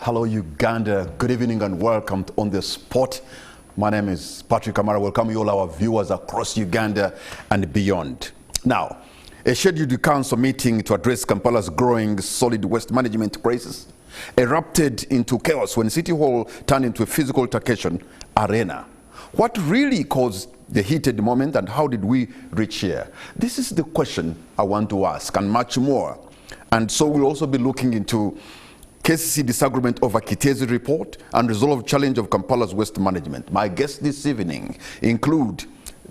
Hello, Uganda. Good evening and welcome On The Spot. My name is Patrick Kamara. Welcome you all our viewers across Uganda and beyond. Now, a scheduled council meeting to address Kampala's growing solid waste management crisis erupted into chaos when City Hall turned into a physical altercation arena. What really caused the heated moment and how did we reach here? This is the question I want to ask and much more. And so we'll also be looking into KCCA disagreement over Kitezi report and resolve challenge of Kampala's waste management. My guests this evening include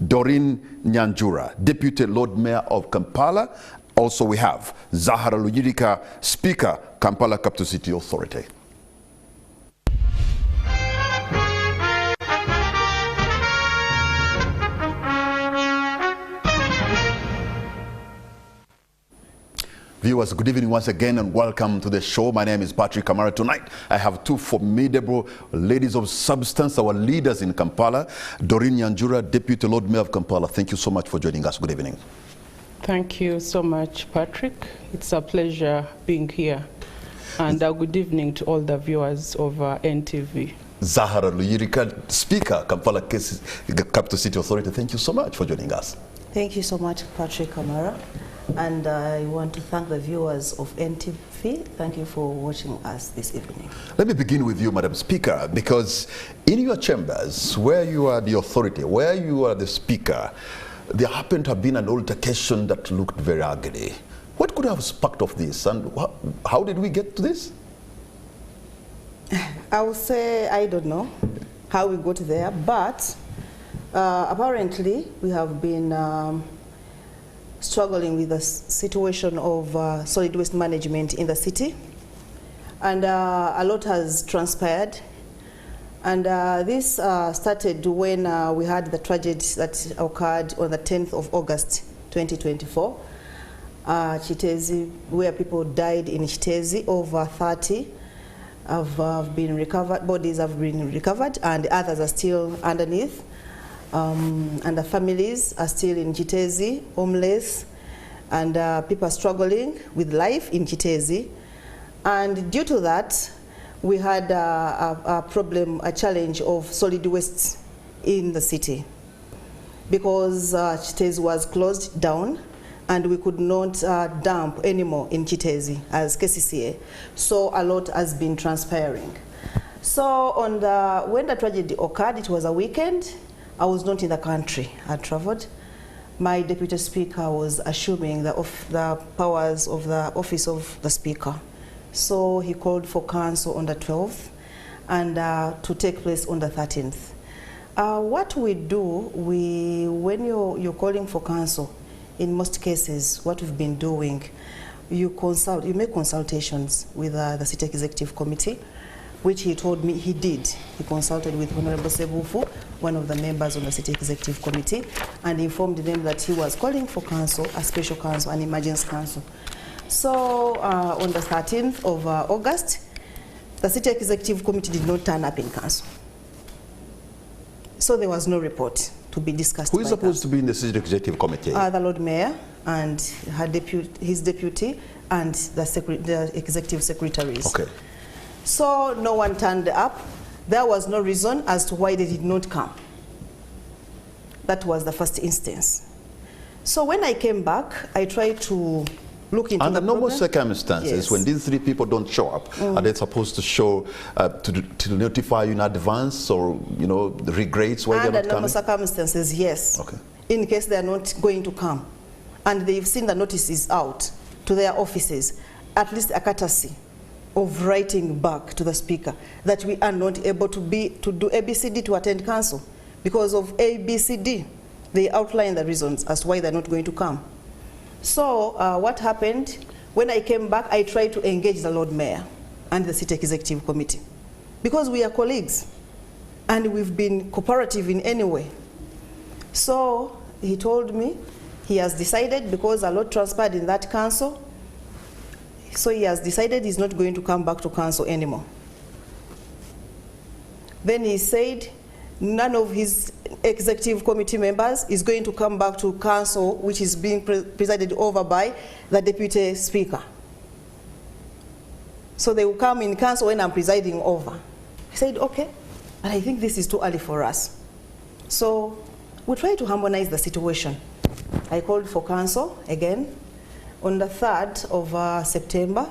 Doreen Nyanjura, Deputy Lord Mayor of Kampala. Also we have Zahara Luyirika, Speaker, Kampala Capital City Authority. Viewers, good evening once again and welcome to the show. My name is Patrick Kamara. Tonight, I have two formidable ladies of substance, our leaders in Kampala. Doreen Nyanjura, Deputy Lord Mayor of Kampala. Thank you so much for joining us. Good evening. Thank you so much, Patrick. It's a pleasure being here. And good evening to all the viewers of NTV. Zahara Luyirika, Speaker, Kampala Capital City Authority. Thank you so much for joining us. Thank you so much, Patrick Kamara. And I want to thank the viewers of NTV. Thank you for watching us this evening. Let me begin with you, Madam Speaker, because in your chambers, where you are the authority, where you are the Speaker, there happened to have been an altercation that looked very ugly. What could have sparked of this, and how did we get to this? I would say I don't know how we got there, but apparently we have been struggling with the situation of solid waste management in the city, and a lot has transpired, and this started when we had the tragedy that occurred on the 10th of August 2024, Kitezi, where people died in Kitezi. Over 30 have been recovered, bodies have been recovered, and others are still underneath. And the families are still in Kitezi, homeless, and people are struggling with life in Kitezi. And due to that, we had a problem, a challenge of solid waste in the city, because Kitezi was closed down and we could not dump anymore in Kitezi as KCCA. So a lot has been transpiring. So when the tragedy occurred, it was a weekend. I was not in the country. I traveled. My Deputy Speaker was assuming the powers of the office of the Speaker. So he called for council on the 12th and to take place on the 13th. What we do, when you're calling for council, in most cases, what we've been doing, you make consultations with the City Executive Committee, which he told me he did. He consulted with Honorable Sebufu, one of the members on the City Executive Committee, and informed them that he was calling for council, a special council, an emergency council. So on the 13th of August, the City Executive Committee did not turn up in council. So there was no report to be discussed. Who is supposed to be in the City Executive Committee? The Lord Mayor and his deputy and the executive secretaries. Okay. So no one turned up. There was no reason as to why they did not come. That was the first instance. So when I came back, I tried to look into under the normal problem. Circumstances, Yes. when these three people don't show up, are they supposed to show to notify you in advance, or the regrets why they're not Under normal coming? circumstances, yes. Okay. In case they are not going to come, and they've seen the notices out to their offices, at least a courtesy of writing back to the Speaker that we are not able to do ABCD to attend council because of ABCD. They outline the reasons as to why they're not going to come. So what happened, when I came back, I tried to engage the Lord Mayor and the City Executive Committee, because we are colleagues and we've been cooperative in any way. So he told me he has decided, because a lot transpired in that council, so he has decided he's not going to come back to council anymore. Then he said none of his executive committee members is going to come back to council, which is being presided over by the Deputy Speaker. So they will come in council when I'm presiding over. I said, okay, but I think this is too early for us. So we try to harmonize the situation. I called for council again. On the 3rd of September,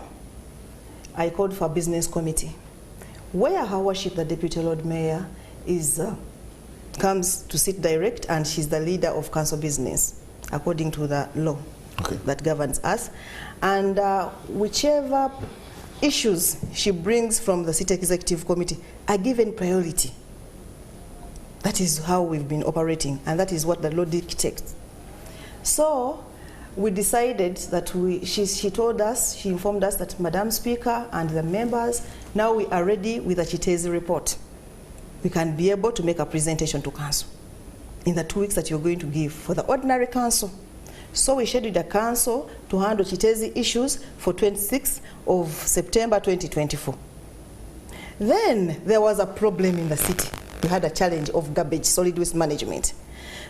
I called for a business committee, where Her Worship, the Deputy Lord Mayor, comes to sit direct, and she's the leader of council business, according to the law that governs us. And whichever issues she brings from the City Executive Committee are given priority. That is how we've been operating, and that is what the law dictates. So we decided that she informed us that, Madam Speaker and the members, now we are ready with the Chitezi report. We can be able to make a presentation to council in the 2 weeks that you're going to give for the ordinary council. So we scheduled a council to handle Chitezi issues for 26th of September 2024. Then there was a problem in the city. We had a challenge of garbage, solid waste management.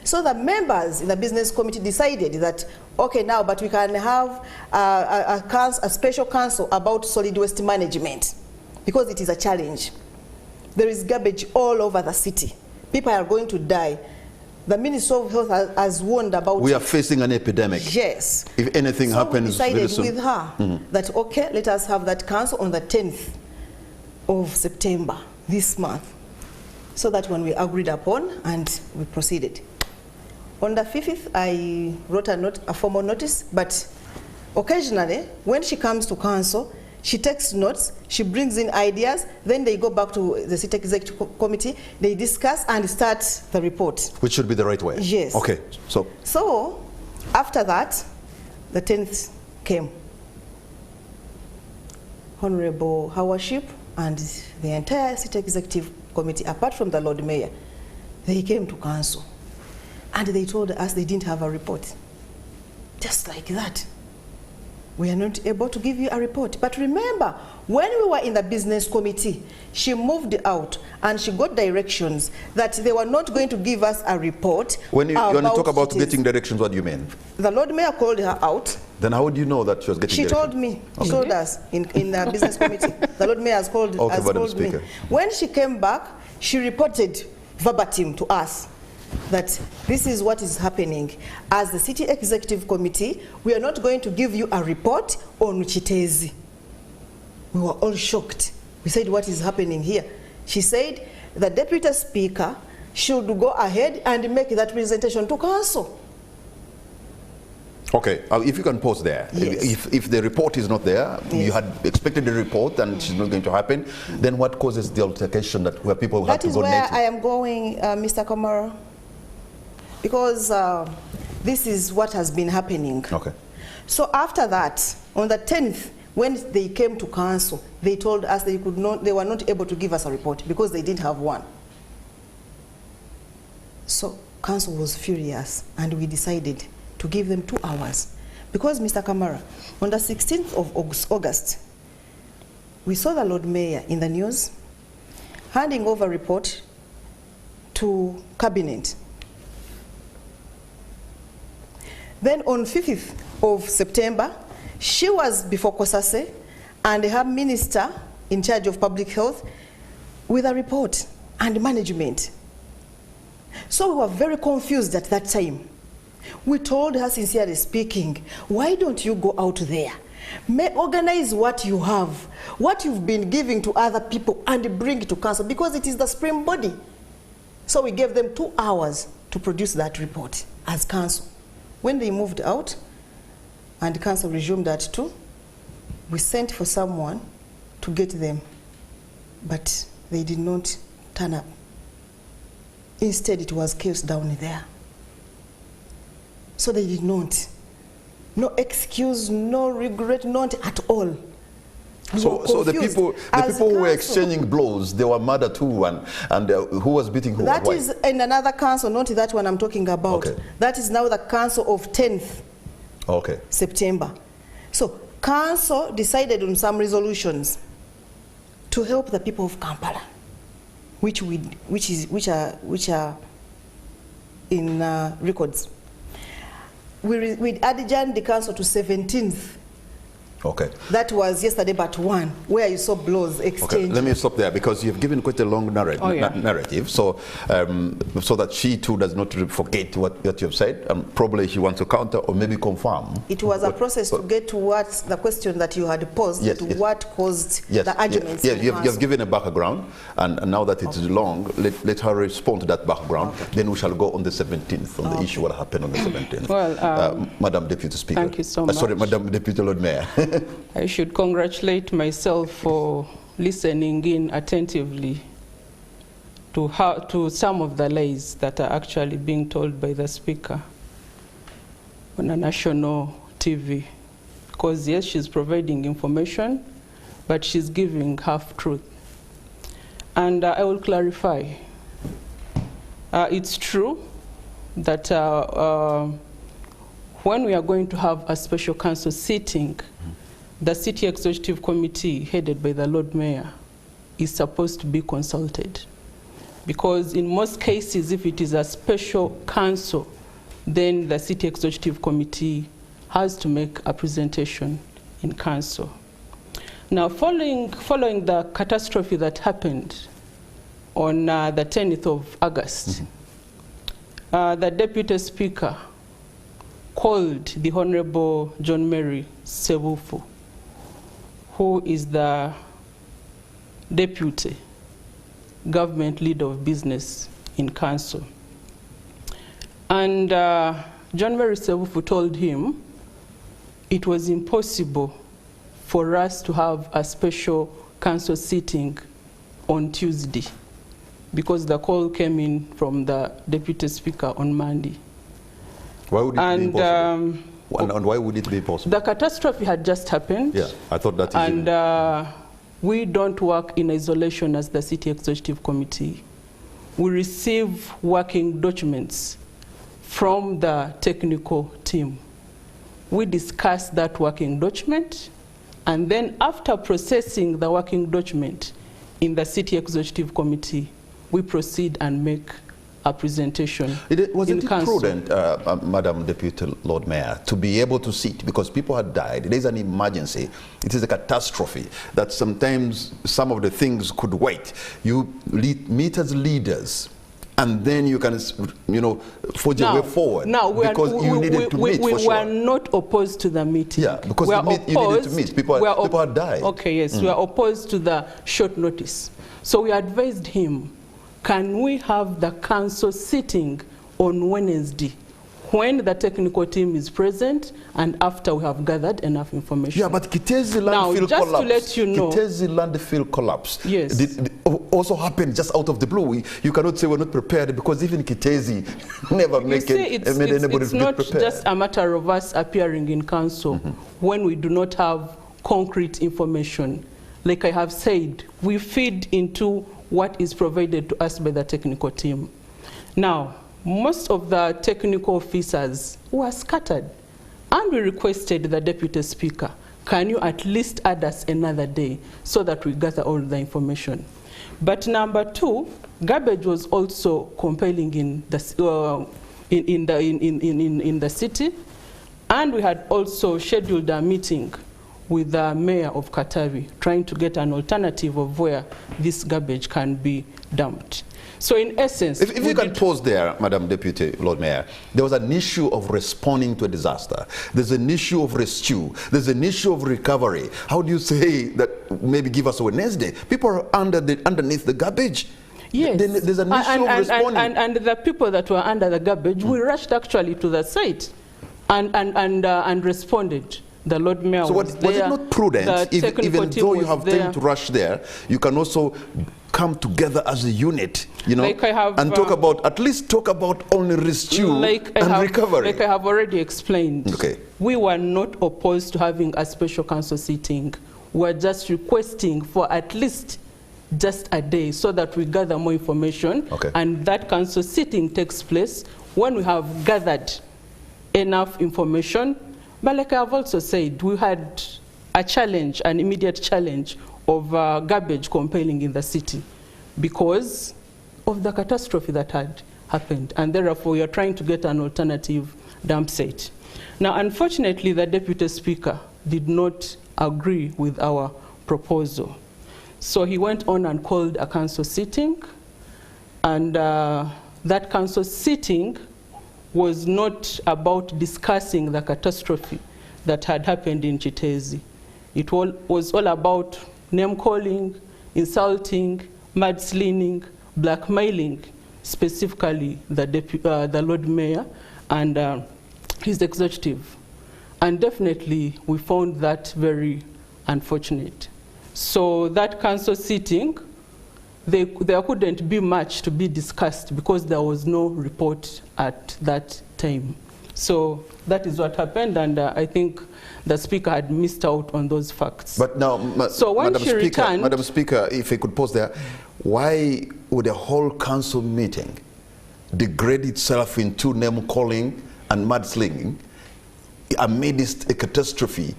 So the members in the business committee decided that, okay, now, but we can have a special council about solid waste management, because it is a challenge. There is garbage all over the city. People are going to die. The Ministry of Health has warned about We are facing an epidemic. Yes. If anything happens we very soon. decided with her that, okay, let us have that council on the 10th of September this month. So that when we agreed upon, and we proceeded. On the 5th, I wrote a formal notice, but occasionally, when she comes to council, she takes notes, she brings in ideas, then they go back to the City Executive Committee, they discuss and start the report. Which should be the right way? Yes. Okay, So, after that, the 10th came. Honorable Her Worship and the entire City Executive Committee, apart from the Lord Mayor, they came to council. And they told us they didn't have a report. Just like that. We are not able to give you a report. But remember, when we were in the business committee, she moved out and she got directions that they were not going to give us a report. When you talk about getting directions, what do you mean? The Lord Mayor called her out. Then how would you know that she was getting She directions? told me. She told us in the business committee. The Lord Mayor has called me. When she came back, she reported verbatim to us that this is what is happening. As the City Executive Committee, we are not going to give you a report on Chitezi. We were all shocked. We said, what is happening here? She said the Deputy Speaker should go ahead and make that presentation to council. Okay, if you can pause there. Yes. If the report is not there, yes. You had expected a report and it's not going to happen, then what causes the altercation where people have to go native? That is where I am going, Mr. Kamara. Because this is what has been happening. Okay. So after that, on the 10th, when they came to council, they told us they were not able to give us a report because they didn't have one. So council was furious, and we decided to give them 2 hours. Because, Mr. Kamara, on the 16th of August, we saw the Lord Mayor in the news handing over a report to Cabinet. Then on 5th of September, she was before KCCA and her minister in charge of public health with a report and management. So we were very confused at that time. We told her, sincerely speaking, why don't you go out there? Organize what you have, what you've been giving to other people, and bring it to council, because it is the supreme body. So we gave them 2 hours to produce that report as council. When they moved out and council resumed at 2, we sent for someone to get them, but they did not turn up. Instead, it was chaos down there. So they did not. No excuse, no regret, not at all. So the people who were exchanging blows, they were murder too, and who was beating who? That is in another council, not that one I'm talking about. Okay. That is now the council of 10th September. So council decided on some resolutions to help the people of Kampala, which are in records. We adjourned the council to 17th Okay. That was yesterday, but one, where you saw blows exchanged. Okay, let me stop there because you've given quite a long narrative, so so that she too does not forget what you've said, and probably she wants to counter or maybe confirm. It was a process to get to what the question that you had posed, what caused the arguments. Yes, you've given a background, and now that it's long, let her respond to that background. Then we shall go on the 17th on the issue what happened on the 17th. Well, Madam Deputy Speaker. Thank you so much. Sorry, Madam Deputy Lord Mayor. I should congratulate myself for listening in attentively to some of the lies that are actually being told by the Speaker on a national TV. Because yes, she's providing information, but she's giving half-truth. And I will clarify. It's true that when we are going to have a special council sitting, the City Executive Committee, headed by the Lord Mayor, is supposed to be consulted. Because in most cases, if it is a special council, then the City Executive Committee has to make a presentation in council. Now, following the catastrophe that happened on the 10th of August, the Deputy Speaker called the Honorable John Mary Sebufu, who is the Deputy Government Leader of Business in Council. And John Mary Sebufu told him it was impossible for us to have a special council sitting on Tuesday because the call came in from the Deputy Speaker on Monday. Why would it be impossible? And why would it be possible? The catastrophe had just happened. Yeah, I thought that is... And we don't work in isolation as the City Executive Committee. We receive working documents from the technical team. We discuss that working document, and then after processing the working document in the City Executive Committee, we proceed and make a presentation. Wasn't it prudent, Madam Deputy Lord Mayor, to be able to sit because people had died? There's an emergency. It is a catastrophe that sometimes some of the things could wait. You meet as leaders, and then you can, forge a way forward. Now, because you needed to meet for sure. We were not opposed to the meeting. Yeah, because you needed to meet. People had died. Okay, yes, we are opposed to the short notice. So we advised him, can we have the council sitting on Wednesday when the technical team is present and after we have gathered enough information? Yeah, but Kitezi landfill just collapse. To let you know, Kitezi landfill collapse. Yes. Also happened just out of the blue. You cannot say we're not prepared because even Kitezi never made anybody it's not prepared. Just a matter of us appearing in council when we do not have concrete information. Like I have said, we feed into what is provided to us by the technical team. Now, most of the technical officers were scattered, and we requested the Deputy Speaker, can you at least add us another day so that we gather all the information? But number two, garbage was also compelling in the city, and we had also scheduled a meeting with the mayor of Katavi, trying to get an alternative of where this garbage can be dumped. So in essence... If you can pause there, Madam Deputy Lord Mayor, there was an issue of responding to a disaster. There's an issue of rescue. There's an issue of recovery. How do you say that maybe give us a Wednesday? People are underneath the garbage. Yes. There's an issue of responding. And the people that were under the garbage, we rushed actually to the site and responded. The Lord Mayor was there. Was it not prudent, even though you have time to rush there, you can also come together as a unit, and talk about, at least talk about only rescue and recovery. Like I have already explained, we were not opposed to having a special council sitting. We're just requesting for at least just a day so that we gather more information, and that council sitting takes place when we have gathered enough information. But like I've also said, we had a challenge, an immediate challenge of garbage compelling in the city because of the catastrophe that had happened. And therefore, we are trying to get an alternative dump site. Now, unfortunately, the Deputy Speaker did not agree with our proposal. So he went on and called a council sitting, and that council sitting was not about discussing the catastrophe that had happened in Chitezi. It was all about name-calling, insulting, mudslinging, blackmailing, specifically the Lord Mayor and his executive. And definitely, we found that very unfortunate. So that council sitting, there couldn't be much to be discussed because there was no report at that time. So that is what happened, and I think the Speaker had missed out on those facts. But now, so when Madam she Speaker, returned, Madam Speaker, if I could pause there, why would a whole council meeting degrade itself into name-calling and mudslinging amidst a catastrophe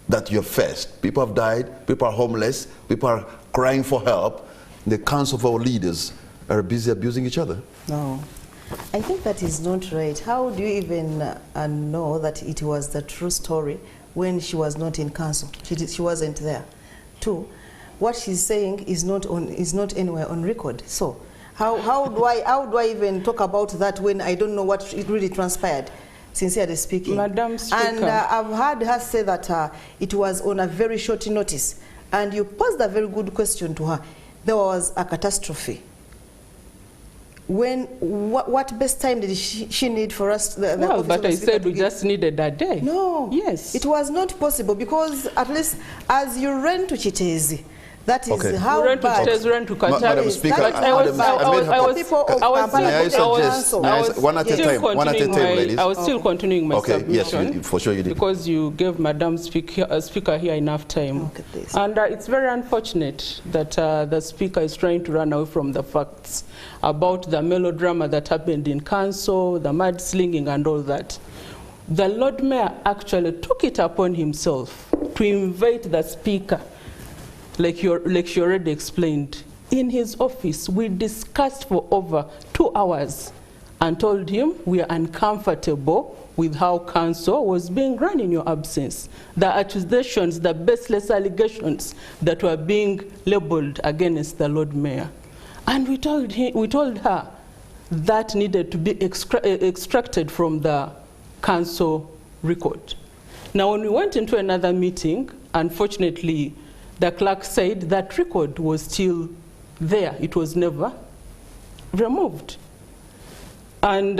that you have faced? People have died, people are homeless, people are crying for help. The council of our leaders are busy abusing each other. No, I think that is not right. How do you even know that it was the true story when she was not in council? She wasn't there. Two, what she's saying is not anywhere on record. So how do I even talk about that when I don't know what it really transpired? Sincerely speaking. Madam Speaker. And I've heard her say that it was on a very short notice. And you posed a very good question to her. There was a catastrophe. What best time did she need for us? Well, but I said we just needed a day. No. Yes. It was not possible because at least as you ran to Chitezi, that is how ran to bad. Chitezi, ran to Kachari. Madam Speaker, but I was still continuing my submission. Yes, for sure you did. Because you gave Madam Speaker here enough time. Look at this. And it's very unfortunate that the Speaker is trying to run away from the facts about the melodrama that happened in council, the mudslinging and all that. The Lord Mayor actually took it upon himself to invite the Speaker, like she already explained, in his office. We discussed for over 2 hours and told him we are uncomfortable with how council was being run in your absence. The accusations, the baseless allegations that were being labeled against the Lord Mayor. And we told her that needed to be extracted from the council record. Now, when we went into another meeting, unfortunately, the clerk said that record was still there. It was never removed. And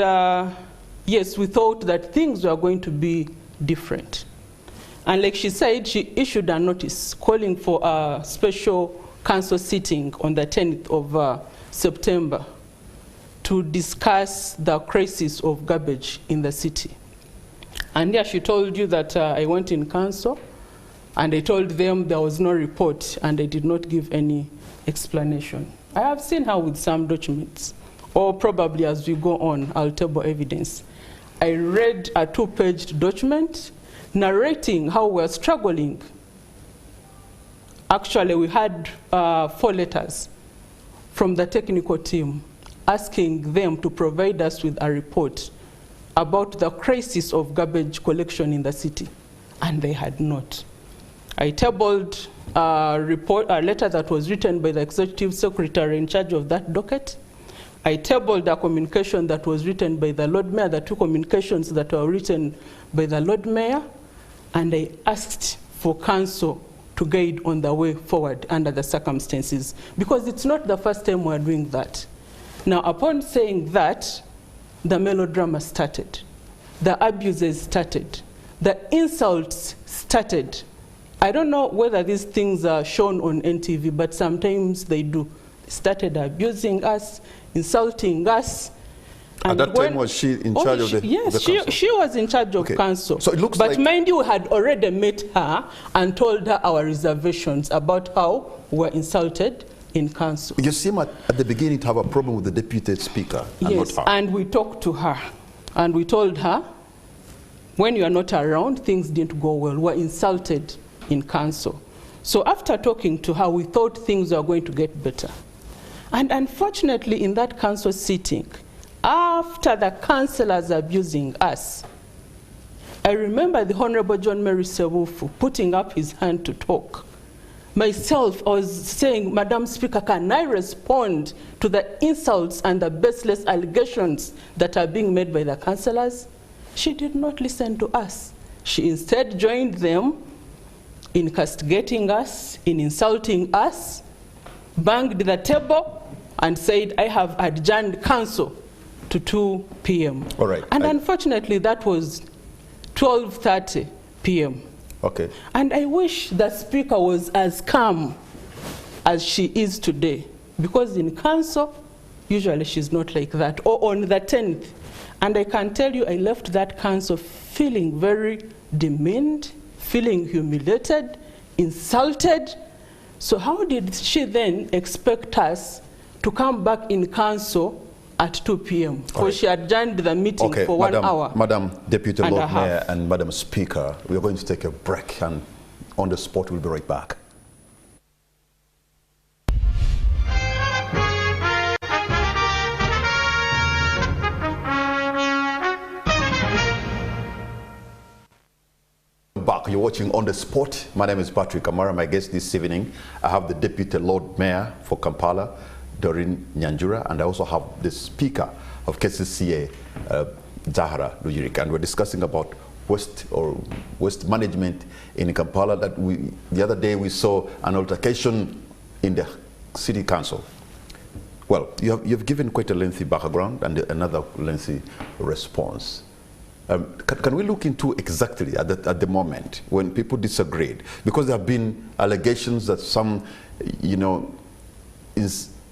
yes, we thought that things were going to be different. And like she said, she issued a notice calling for a special council sitting on the 10th of September to discuss the crisis of garbage in the city. And yeah, she told you that I went in council, and I told them there was no report, and I did not give any explanation. I have seen her with some documents, or probably as we go on, I'll table evidence. I read a 2-page document narrating how we're struggling. Actually, we had 4 letters from the technical team asking them to provide us with a report about the crisis of garbage collection in the city, and they had not. I tabled a letter that was written by the executive secretary in charge of that docket. I tabled a communication that was written by the Lord Mayor, the 2 communications that were written by the Lord Mayor, and I asked for council to guide on the way forward under the circumstances, because it's not the first time we're doing that. Now, upon saying that, the melodrama started, the abuses started, the insults started. I don't know whether these things are shown on NTV, but sometimes they do. They started abusing us, insulting us. And at that time, was she in charge of the Yes, council? she was in charge of council. So it looks but like, mind you, we had already met her and told her our reservations about how we were insulted in council. you seem at the beginning to have a problem with the deputy speaker and Yes, not her. and we talked to her. And we told her, when you are not around, things didn't go well. We're insulted in council. So after talking to her, we thought things were going to get better. And unfortunately, in that council sitting, after the councillors abusing us, I remember the Honorable John Mary Sewufu putting up his hand to talk. Myself, I was saying, Madam Speaker, can I respond to the insults and the baseless allegations that are being made by the councillors? She did not listen to us. She instead joined them in castigating us, in insulting us, banged the table, and said, I have adjourned council to 2 p.m. All right. And unfortunately, that was 12:30 p.m. Okay. And I wish the Speaker was as calm as she is today, because in council, usually she's not like that, or on the 10th. And I can tell you, I left that council feeling very demeaned, feeling humiliated, insulted. So how did she then expect us to come back in council at 2 p.m. Because she adjourned the meeting for 1 hour. Madam Deputy Lord Mayor and Madam Speaker, we are going to take a break, and on the spot we'll be right back. Back. You're watching On the Spot. My name is Patrick Kamara. My guest this evening, I have the Deputy Lord Mayor for Kampala, Doreen Nyanjura, and I also have the Speaker of KCCA, Zahara Lujirik, and we're discussing about waste management in Kampala. That the other day we saw an altercation in the City Council. Well, you've given quite a lengthy background and another lengthy response. Can we look into exactly at the moment when people disagreed? Because there have been allegations that some,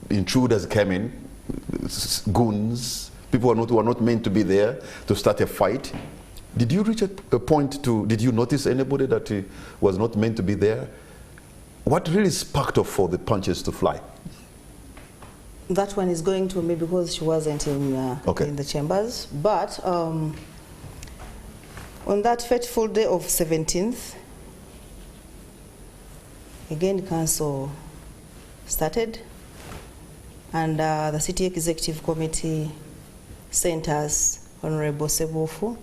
intruders came in, goons, people who are not meant to be there to start a fight. Did you reach a point did you notice anybody that was not meant to be there? What really sparked off for the punches to fly? That one is going to me because she wasn't in the chambers. But on that fateful day of 17th, again, council started, and the City Executive Committee sent us Honorable Sewufu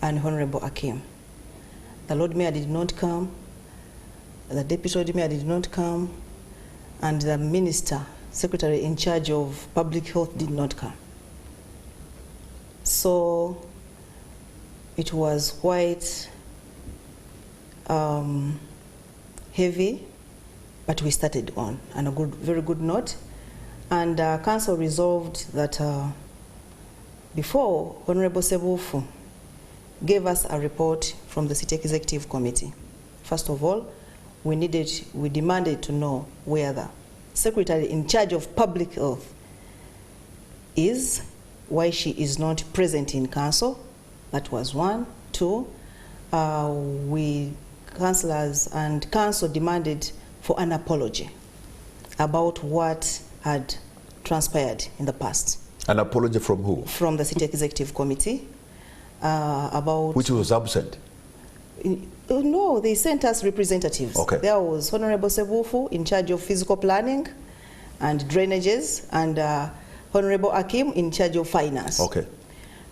and Honorable Akim. The Lord Mayor did not come, the Deputy Lord Mayor did not come, and the Minister, Secretary in charge of Public Health did not come. So it was quite heavy, but we started on a very good note. And Council resolved that before Honorable Sewufu gave us a report from the City Executive Committee, first of all, we demanded to know where the Secretary in charge of Public Health is, why she is not present in Council. That was one. Two, we councillors and Council demanded for an apology about what had transpired in the past. An apology from who? From the City Executive Committee. About which was absent? No, they sent us representatives. Okay. There was Honorable Sewufu in charge of physical planning and drainages, and Honorable Akim in charge of finance. Okay.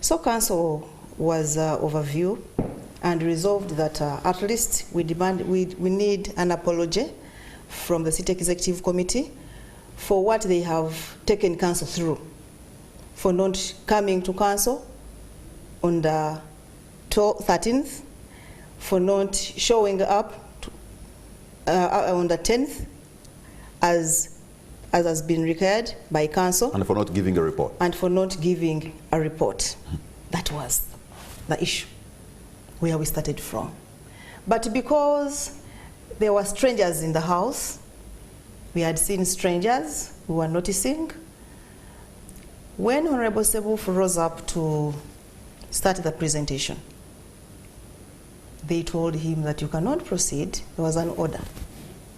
So Council was overview and resolved that at least we need an apology from the City Executive Committee for what they have taken Council through, for not coming to Council on the 13th, for not showing up on the 10th as has been required by Council. And for not giving a report. And for not giving a report. That was the issue, where we started from. But because there were strangers in the house, we had seen strangers, we were noticing. When Honorable Sewufu rose up to start the presentation, they told him that you cannot proceed. There was an order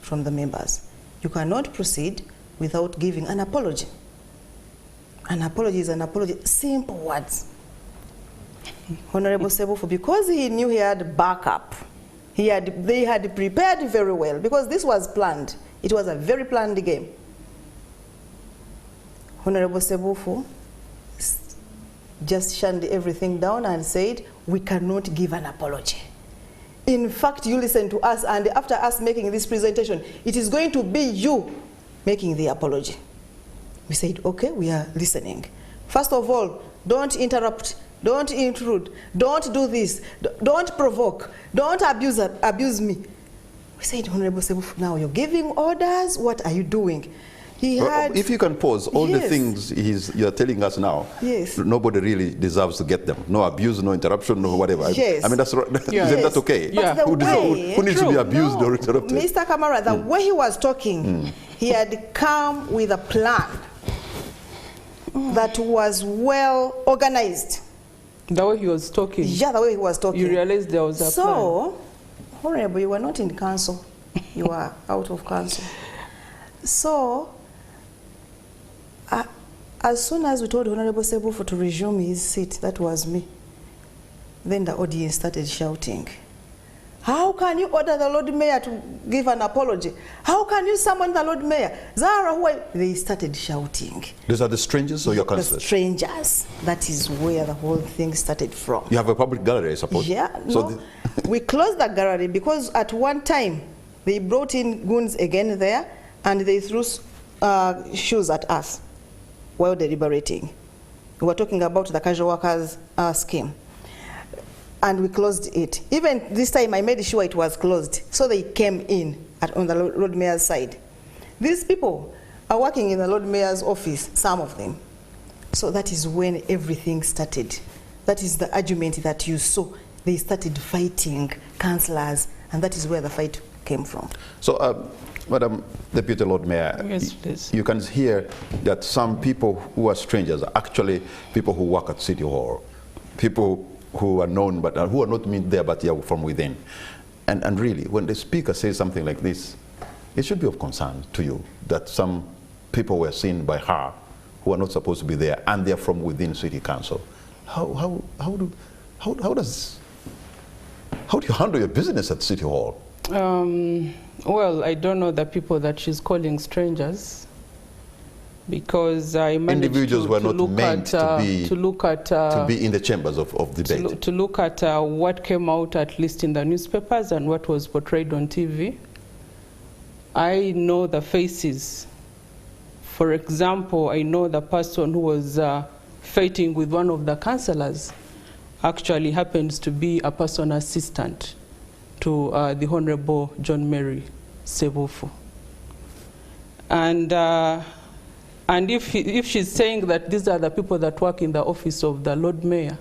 from the members. You cannot proceed without giving an apology. An apology is an apology, simple words. Honorable Sewufu, because he knew he had backup, they had prepared very well, because this was planned. It was a very planned game. Honorable Sewufu just shunned everything down and said, we cannot give an apology. In fact, you listen to us, and after us making this presentation, it is going to be you making the apology. We said, okay, we are listening. First of all, don't interrupt, don't intrude, don't do this, don't provoke, don't abuse me. We said, Honorable Sebufu, now you're giving orders, what are you doing? He had, if you can pause, all the things you're telling us now, nobody really deserves to get them. No abuse, no interruption, no whatever. Yes. I mean, that's right. Isn't that okay? Yeah. Who needs to be abused or interrupted? Mr. Kamara, the way he was talking, he had come with a plan that was well organized. The way he was talking? Yeah, the way he was talking. You realized there was a plan. So, Honorable, you were not in council. You were out of council. So, as soon as we told Honorable Sebufu to resume his seat, that was me, then the audience started shouting, how can you order the Lord Mayor to give an apology? How can you summon the Lord Mayor? Zara, who they started shouting. These are the strangers or your councillors? The strangers. That is where the whole thing started from. You have a public gallery, I suppose? Yeah, so no. We closed the gallery because at one time they brought in goons again there and they threw shoes at us while deliberating. We were talking about the casual workers scheme. And we closed it. Even this time I made sure it was closed. So they came in on the Lord Mayor's side. These people are working in the Lord Mayor's office, some of them. So that is when everything started. That is the argument that you saw. They started fighting councillors, and that is where the fight came from. So, Madam Deputy Lord Mayor, yes, please. You can hear that some people who are strangers are actually people who work at City Hall, people who are known but who are not there but they are from within. And really, when the speaker says something like this, it should be of concern to you that some people were seen by her who are not supposed to be there and they're from within City Council. How do you handle your business at City Hall? Well, I don't know the people that she's calling strangers, because I managed individuals to were not look meant at, to be in the chambers of debate. To look at what came out at least in the newspapers and what was portrayed on TV. I know the faces. For example, I know the person who was fighting with one of the councillors actually happens to be a personal assistant to the Honorable John Mary Sebufu. And if she's saying that these are the people that work in the office of the Lord Mayor,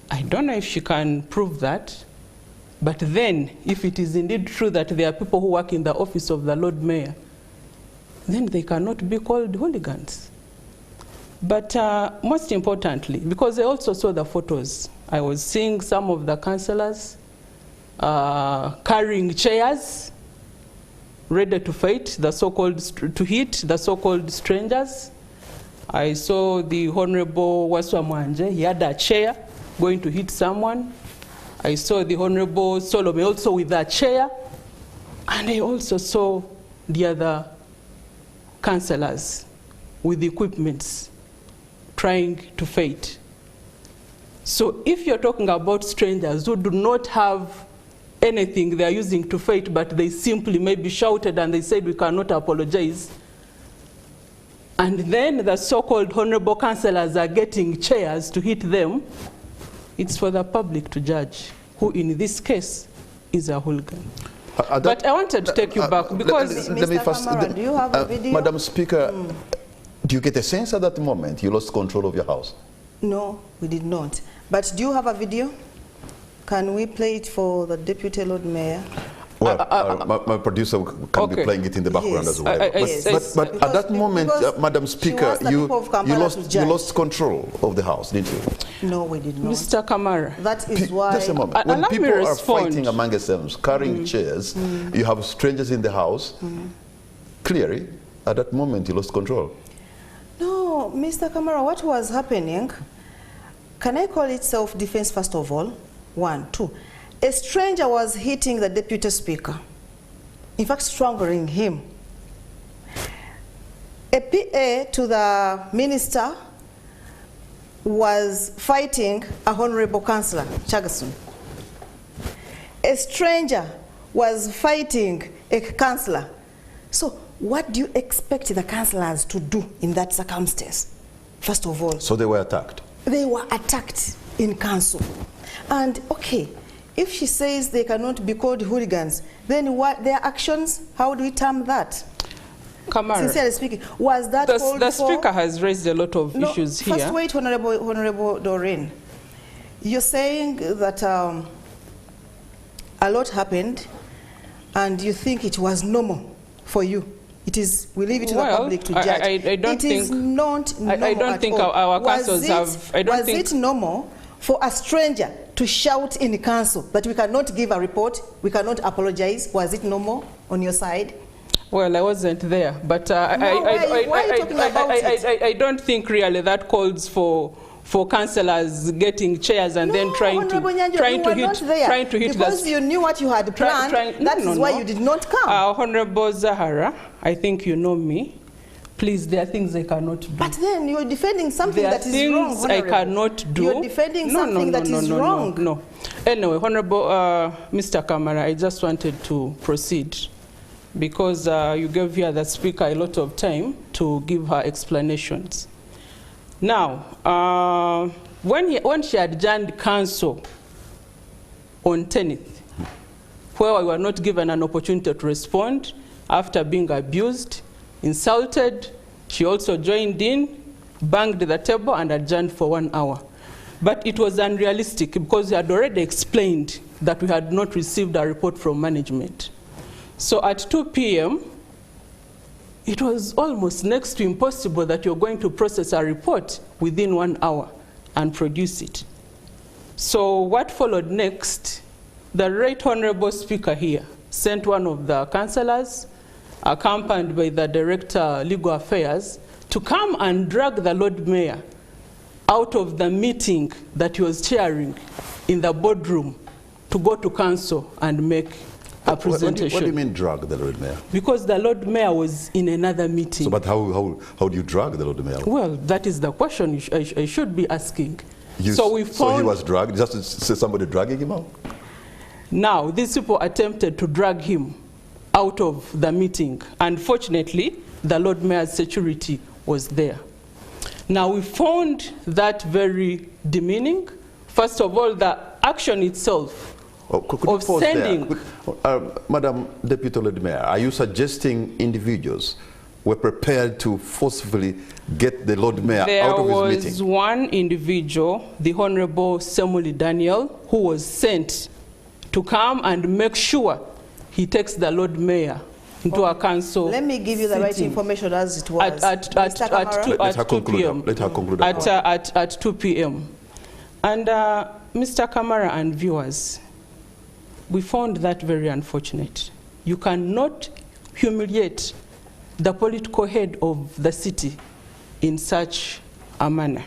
I don't know if she can prove that. But then, if it is indeed true that there are people who work in the office of the Lord Mayor, then they cannot be called hooligans. But most importantly, because I also saw the photos, I was seeing some of the councillors carrying chairs, ready to fight the so-called, to hit the so-called strangers. I saw the Honorable Waswa Mwanje, he had a chair going to hit someone. I saw the Honorable Solomon also with a chair. And I also saw the other councillors with the equipments trying to fight. So if you're talking about strangers who do not have anything they are using to fight, but they simply maybe shouted and they said we cannot apologize, and then the so-called honorable councillors are getting chairs to hit them, it's for the public to judge who in this case is a hooligan. But I wanted to take you back because... Let me first, Kamara, do you have a video? Madam Speaker, do you get a sense at that moment you lost control of your house? No, we did not. But do you have a video? Can we play it for the Deputy Lord Mayor? Well, my producer can be playing it in the background as well. But at that moment, Madam Speaker, you lost control of the house, didn't you? No, we did not. Mr. Kamara. That is why... Just a moment. When people are fighting among themselves, carrying chairs, you have strangers in the house, clearly, at that moment, you lost control. No, Mr. Kamara, what was happening, can I call it self-defense first of all? 1, 2. A stranger was hitting the Deputy Speaker, in fact strangling him. A PA to the minister was fighting a honorable councillor, Chagasun. A stranger was fighting a councillor. So what do you expect the councillors to do in that circumstance, first of all? So they were attacked? They were attacked in council. And okay, if she says they cannot be called hooligans, then what their actions, how do we term that? Kamara, sincerely speaking, was that called for? The Speaker has raised a lot of issues here. First wait, Honorable Doreen. You're saying that a lot happened and you think it was normal for you. It is, we leave it to the public to judge. I don't think, it is not normal I don't think our councils have, was it normal for a stranger to shout in the council that we cannot give a report, we cannot apologize? Was it normal on your side? Well, I wasn't there, but I don't think really that calls for councillors getting chairs and then trying to hit because you knew what you had planned. That is why you did not come. Honorable Zahara, I think you know me. Please, there are things I cannot do. But then you're defending something that is wrong. There are things I cannot do. You're defending something that is wrong. No. Anyway, Honorable Mr. Kamara, I just wanted to proceed because you gave here the Speaker a lot of time to give her explanations. Now, when she adjourned council on 10th, where we were not given an opportunity to respond after being abused, insulted, she also joined in, banged the table and adjourned for 1 hour. But it was unrealistic because we had already explained that we had not received a report from management. So at 2 p.m., it was almost next to impossible that you're going to process a report within 1 hour and produce it. So what followed next, the Right Honorable Speaker here sent one of the councillors, accompanied by the Director Legal Affairs, to come and drag the Lord Mayor out of the meeting that he was chairing in the boardroom to go to council and make a presentation. What do you mean drag the Lord Mayor? Because the Lord Mayor was in another meeting. So, but how do you drag the Lord Mayor? Well, that is the question I should be asking. So he was dragged, just to say somebody dragging him out? Now, these people attempted to drag him out of the meeting. Unfortunately, the Lord Mayor's security was there. Now, we found that very demeaning. First of all, the action itself of sending... Madam Deputy Lord Mayor, are you suggesting individuals were prepared to forcefully get the Lord Mayor out of his meeting? There was one individual, the Honorable Samuel Daniel, who was sent to come and make sure he takes the Lord Mayor into a council. Let me give you the right information as it was. At 2 p.m. Let her conclude. At 2 p.m. And Mr. Kamara and viewers, we found that very unfortunate. You cannot humiliate the political head of the city in such a manner.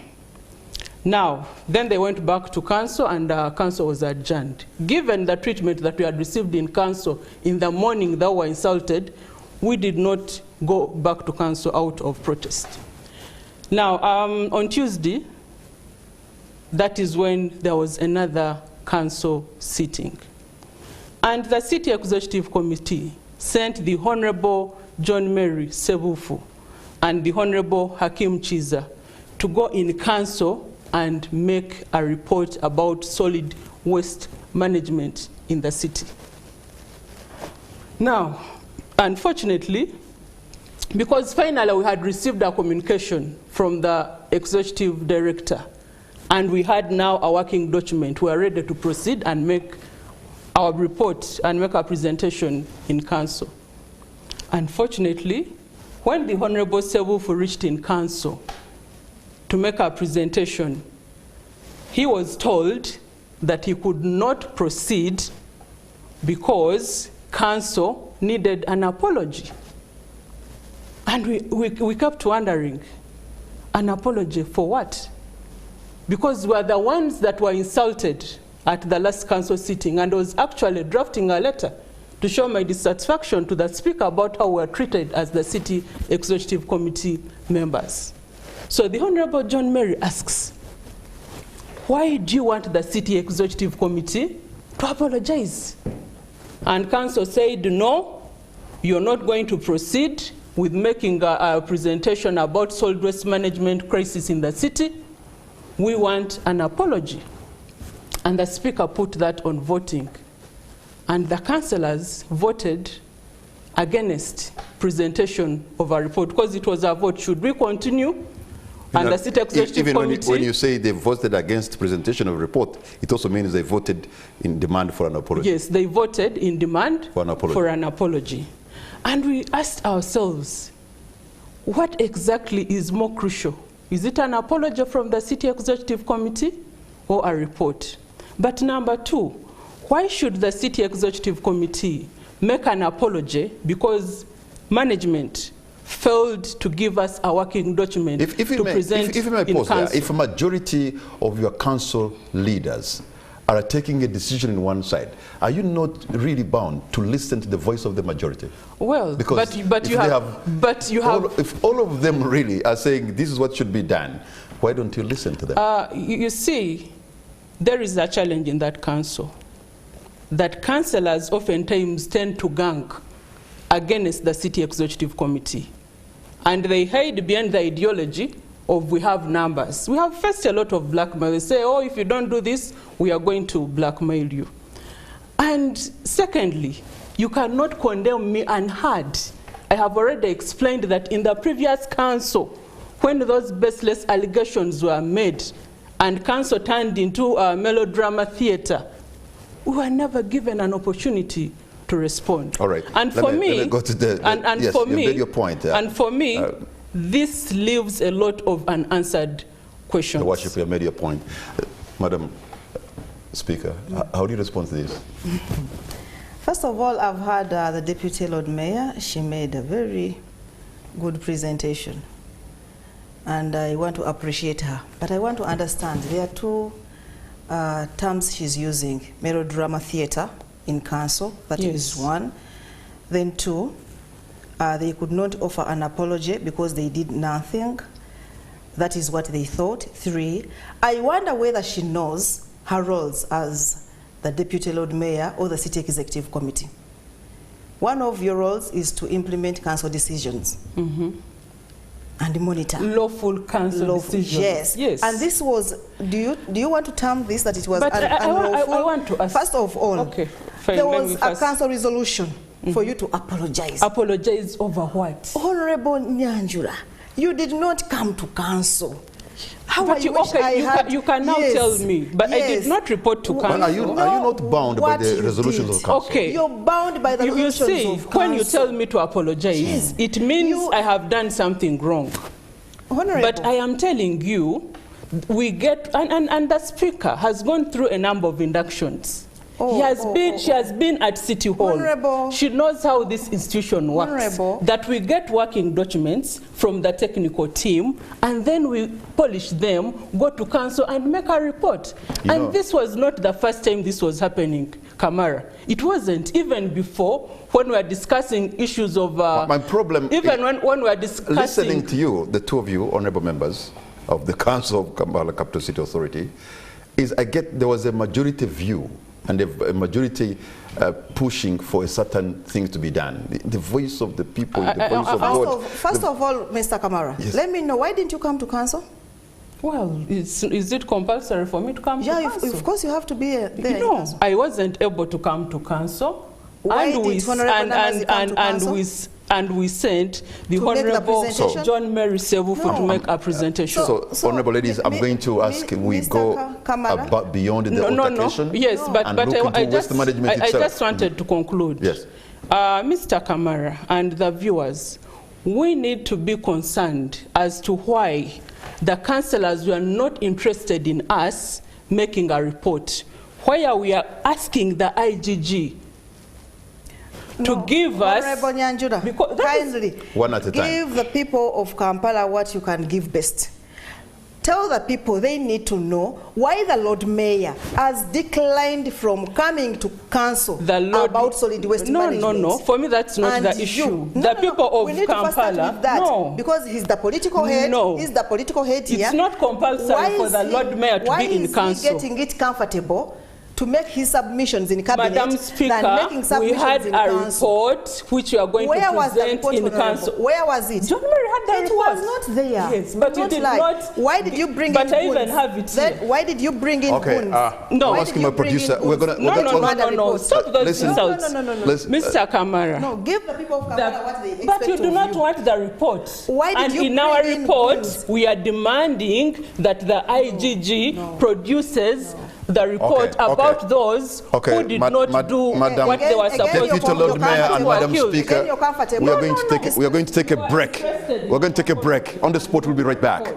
Now, then they went back to council and council was adjourned. Given the treatment that we had received in council in the morning that we were insulted, we did not go back to council out of protest. Now, on Tuesday, that is when there was another council sitting. And the City Executive Committee sent the Honorable John Mary Sebufu and the Honorable Hakim Chiza to go in council and make a report about solid waste management in the city. Now, unfortunately, because finally we had received a communication from the executive director, and we had now a working document, we are ready to proceed and make our report and make a presentation in council. Unfortunately, when the Honorable Sebufu reached in council to make a presentation, he was told that he could not proceed because council needed an apology. And we kept wondering, an apology for what? Because we are the ones that were insulted at the last council sitting, and I was actually drafting a letter to show my dissatisfaction to the Speaker about how we were treated as the City Executive Committee members. So the Honorable John Mary asks, why do you want the City Executive Committee to apologize? And council said, no, you're not going to proceed with making a presentation about solid waste management crisis in the city. We want an apology. And the speaker put that on voting. And the councillors voted against presentation of a report because it was a vote. Should we continue? And the City Executive Committee... when you say they voted against presentation of a report, it also means they voted in demand for an apology. Yes, they voted in demand for an apology. And we asked ourselves, what exactly is more crucial? Is it an apology from the City Executive Committee or a report? But number two, why should the City Executive Committee make an apology because management failed to give us a working document to present in council? If a majority of your council leaders are taking a decision in one side, are you not really bound to listen to the voice of the majority? Well, because if all of them really are saying this is what should be done, why don't you listen to them? You see, there is a challenge in that council, that councillors oftentimes tend to gang against the City Executive Committee. And they hide behind the ideology of we have numbers. We have faced a lot of blackmail. They say, oh, if you don't do this, we are going to blackmail you. And secondly, you cannot condemn me unheard. I have already explained that in the previous council, when those baseless allegations were made and council turned into a melodrama theater, we were never given an opportunity to respond. All right. And for me, let me go to yes, for me, your point. And for me, this leaves a lot of unanswered questions. Your Worship, you made your point. Madam Speaker, how do you respond to this? First of all, I've heard the Deputy Lord Mayor. She made a very good presentation. And I want to appreciate her. But I want to understand, there are two terms she's using. Melodrama theater in council, that is one. Then two, they could not offer an apology because they did nothing. That is what they thought. Three, I wonder whether she knows her roles as the Deputy Lord Mayor or the City Executive Committee. One of your roles is to implement council decisions and monitor. Lawful council decisions. Yes. Yes. And this was, do you want to term this that it was unlawful? I want to ask. First of all, there was a council resolution for you to apologize. Apologize over what? Honorable Nyanjula, you did not come to council. How but you can now tell me, but I did not report to council. Are you not bound by the resolutions of council? Okay. You're bound by the resolutions of council. When you tell me to apologize, it means I have done something wrong. Honorable. But I am telling you, we get, and the Speaker has gone through a number of inductions. She has been at City Hall. Honorable. She knows how this institution works. Honorable. That we get working documents from the technical team, and then we polish them, go to council, and make a report. And this was not the first time this was happening, Kamara. It wasn't even before when we were discussing issues of... my problem... Even when we were discussing... Listening to you, the two of you, honorable members of the Council of Kampala Capital City Authority, is I get there was a majority view and a majority pushing for a certain thing to be done. The voice of the people, the voice of God. First of all, Mr. Kamara, let me know, why didn't you come to council? Well, is it compulsory for me to come to council? Yeah, of course you have to be there. No, I wasn't able to come to council. Why did Honorable Namazi come to council? And we sent the Honorable John Mary Sevufu to make a presentation. So honorable ladies, I'm going to ask, we go about beyond the altercation? Yes, but I just wanted to conclude. Yes. Mr. Kamara and the viewers, we need to be concerned as to why the councillors were not interested in us making a report. Why we are asking the IGG to give us... Honorable Nyanjura, kindly one at a time. Give the people of Kampala what you can give best. tell the people they need to know why the Lord Mayor has declined from coming to council about solid waste management. No. For me, that's not the issue. The people of we need to first start with that, because he's the political head. He's the political head here. It's not compulsory for the Lord Mayor to be in council. Why is he getting it comfortable to make his submissions in cabinet? Madam Speaker, we had a report which you are going to present in council. Where was it? John Mary had the report. It was not there. Yes, but you did not. Why did you bring in But I even have it here. Why did you bring in goons? No. I'm asking my producer. No. Stop those insults. No. Mr. Kamara. No, give the people of Kamara what they expect. But you do not want the report. Why did you in our report, we are demanding that the IGG produces the report about those who did not do what they were supposed to do. Lord Mayor and Madam Speaker, we are going to take a break. We're going to take a break. On the spot, we'll be right back.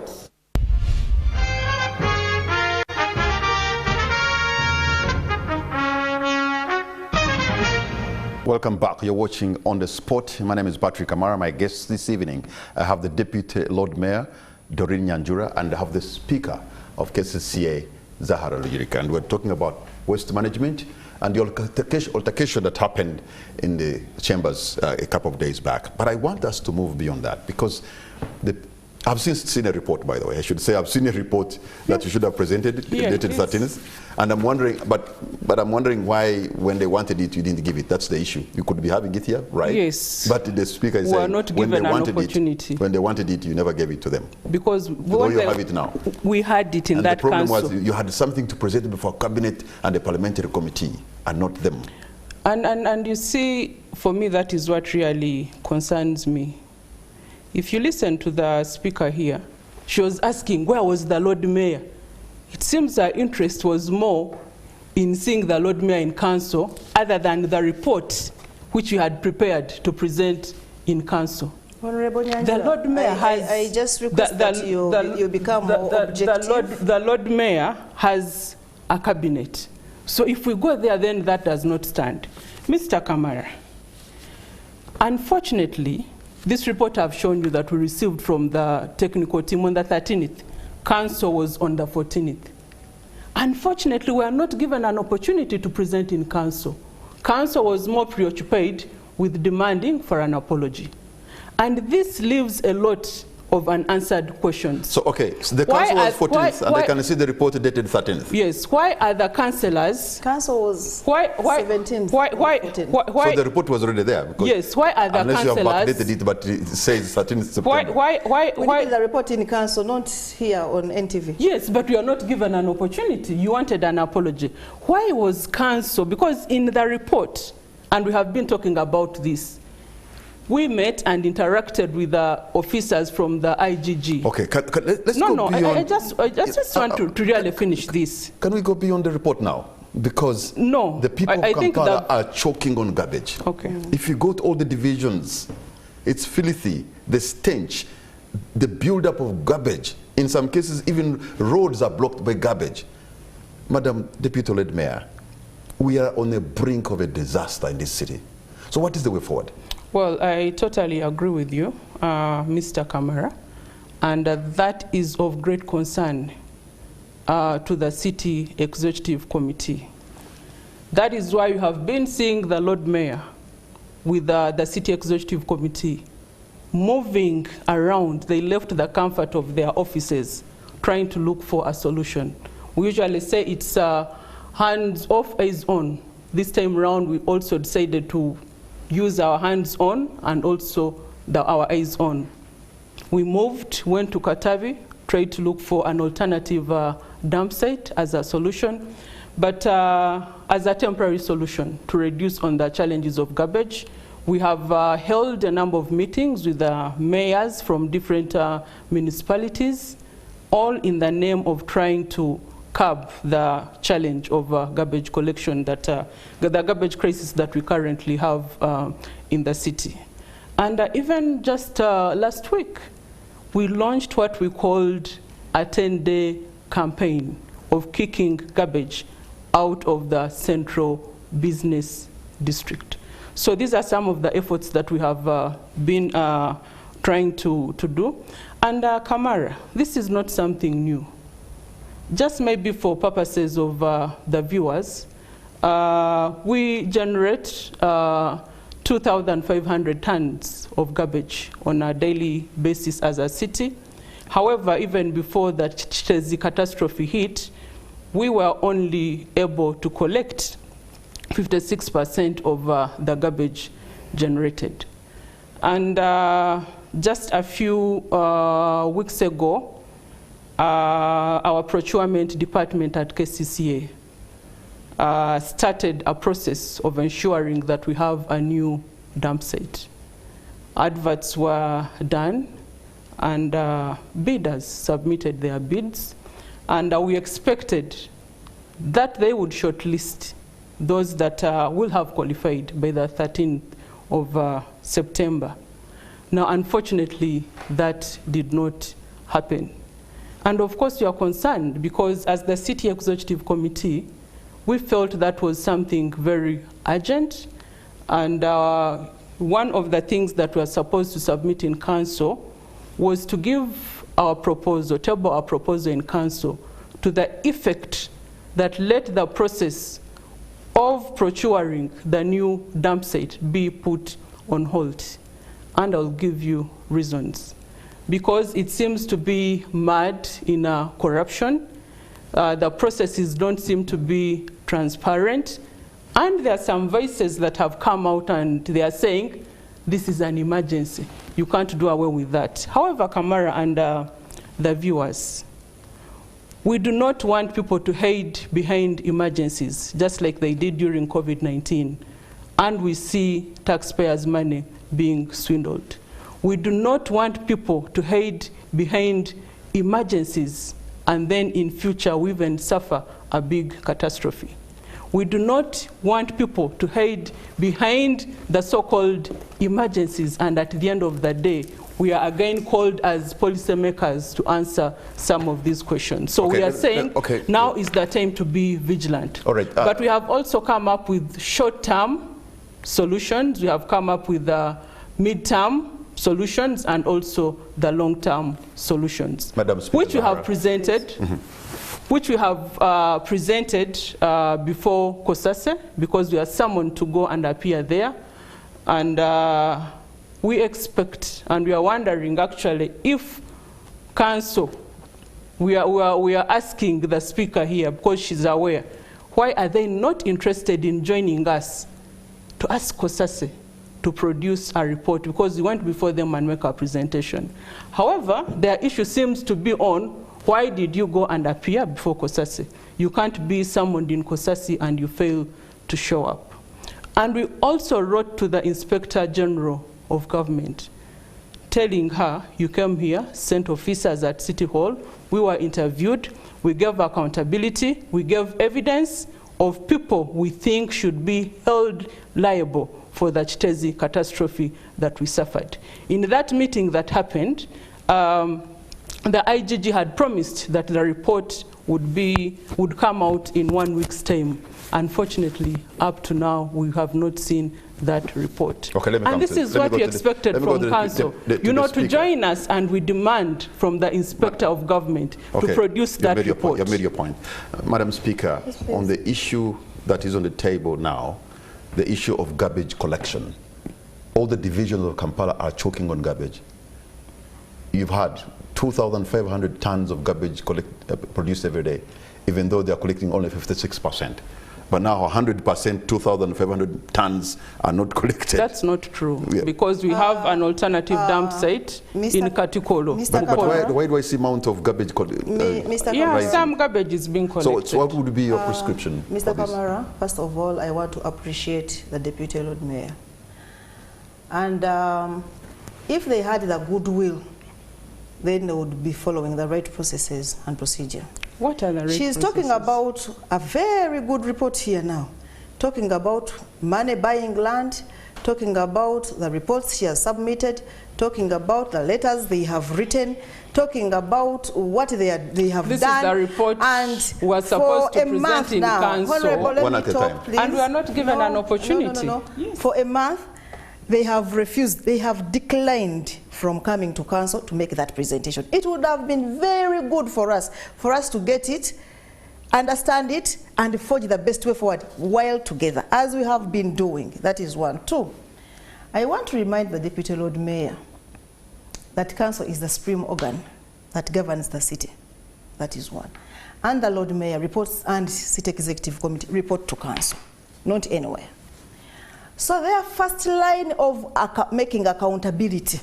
Welcome back. You're watching On the Spot. My name is Patrick Kamara. My guests this evening, I have the Deputy Lord Mayor, Doreen Nyanjura, and I have the Speaker of KCCA, Zahara Lujirika, and we're talking about waste management and the altercation that happened in the chambers a couple of days back. But I want us to move beyond that, because I've seen a report, by the way. I should say I've seen a report that you should have presented, dated 13th. And I'm wondering, but I'm wondering why, when they wanted it, you didn't give it. That's the issue. You could be having it here, right? Yes. But the Speaker is saying when they wanted it, you never gave it to them. Because you have it now. We had it in that council. And the problem was you had something to present before Cabinet and the Parliamentary Committee, and not them. And you see, for me, that is what really concerns me. If you listen to the Speaker here, she was asking, where was the Lord Mayor? It seems her interest was more in seeing the Lord Mayor in council, other than the report which you had prepared to present in council. Honorable Nyanjura, the Lord Mayor I just request that you become more objective. The Lord Mayor has a cabinet. So if we go there, then that does not stand. Mr. Kamara, unfortunately, this report I've shown you that we received from the technical team on the 13th, council was on the 14th. Unfortunately, we are not given an opportunity to present in council. Council was more preoccupied with demanding for an apology. And this leaves a lot of unanswered questions. So, so the council was 14th, and they can see the report dated 13th. Yes. Why are the councillors? Council was 17th. So the report was already there. Because yes. Why are the unless councillors? Unless you have backdated it, but it says 13th September. Why did the report in council, not here on NTV? Yes, but we are not given an opportunity. You wanted an apology. Why was council? Because in the report, and we have been talking about this, we met and interacted with the officers from the IGG. Okay, let's go beyond. I just want to really finish this. Can we go beyond the report now? Because the people of Kampala are choking on garbage. Okay. If you go to all the divisions, it's filthy. The stench, the build-up of garbage. In some cases, even roads are blocked by garbage. Madam Deputy Lord Mayor, we are on the brink of a disaster in this city. So what is the way forward? Well, I totally agree with you, Mr. Kamara, and that is of great concern to the City Executive Committee. That is why you have been seeing the Lord Mayor with the City Executive Committee moving around. They left the comfort of their offices trying to look for a solution. We usually say it's hands off, eyes on. This time around, we also decided to use our hands on and also our eyes on. We moved, went to Katavi, tried to look for an alternative dump site as a solution, but as a temporary solution to reduce on the challenges of garbage. We have held a number of meetings with mayors from different municipalities, all in the name of trying to curb the challenge of garbage collection, that the garbage crisis that we currently have in the city. And even just last week, we launched what we called a 10-day campaign of kicking garbage out of the central business district. So these are some of the efforts that we have been trying to do. And Kamara, this is not something new. Just maybe for purposes of the viewers, we generate 2,500 tons of garbage on a daily basis as a city. However, even before the Chitezi catastrophe hit, we were only able to collect 56% of the garbage generated. And just a few weeks ago, our procurement department at KCCA started a process of ensuring that we have a new dump site. Adverts were done, and bidders submitted their bids, and we expected that they would shortlist those that will have qualified by the 13th of September. Now, unfortunately, that did not happen. And of course, we are concerned because as the City Executive Committee, we felt that was something very urgent. And one of the things that we are supposed to submit in council was to give our proposal, table our proposal in council to the effect that let the process of procuring the new dump site be put on hold. And I'll give you reasons. Because it seems to be mud in corruption. The processes don't seem to be transparent. And there are some voices that have come out and they are saying, this is an emergency. You can't do away with that. However, Kamara and the viewers, we do not want people to hide behind emergencies, just like they did during COVID-19. And we see taxpayers' money being swindled. We do not want people to hide behind emergencies and then in future we even suffer a big catastrophe. We do not want people to hide behind the so-called emergencies and at the end of the day, we are again called as policymakers to answer some of these questions. So we are saying now is the time to be vigilant. All right, but we have also come up with short-term solutions. We have come up with mid-term solutions and also the long-term solutions, Madam Speaker, which we have presented, which we have presented before COSASE, because we are summoned to go and appear there. And we expect, and we are wondering actually, if Council, we are asking the Speaker here, because she's aware, why are they not interested in joining us to ask COSASE to produce a report, because we went before them and make a presentation. However, their issue seems to be on, why did you go and appear before COSASE? You can't be summoned in COSASE and you fail to show up. And we also wrote to the Inspector General of Government, telling her, you came here, sent officers at City Hall, we were interviewed, we gave accountability, we gave evidence of people we think should be held liable for the Chitezi catastrophe that we suffered. In that meeting that happened, the IGG had promised that the report would come out in 1 week's time. Unfortunately, up to now, we have not seen that report. Okay, and this is what we expected from Council, to join us, and we demand from the Inspector of Government to produce that report. You've made your point. Madam Speaker, yes, on the issue that is on the table now, the issue of garbage collection, all the divisions of Kampala are choking on garbage. You've had 2,500 tons of garbage produced every day, even though they're collecting only 56%. But now 100%, 2,500 tons are not collected. That's not true, because we have an alternative dump site in Katikolo. But why do I see amount of garbage? Some garbage is being collected. So what would be your prescription? Mr. Kamara, first of all, I want to appreciate the Deputy Lord Mayor. And if they had the goodwill, then they would be following the right processes and procedure. What are the right She's talking about a very good report here now, talking about money buying land, talking about the reports she has submitted, talking about the letters they have written, talking about what they have done. This is the report and we are supposed to present in Council. Honorable, let one me at a talk, time. please. And we are not given an opportunity. Yes. For a month, they have refused, they have declined from coming to council to make that presentation. It would have been very good for us to get it, understand it, and forge the best way forward while together, as we have been doing. That is one. Two, I want to remind the Deputy Lord Mayor that council is the supreme organ that governs the city. That is one. And the Lord Mayor reports, and City Executive Committee report to council, not anywhere. So their first line of making accountability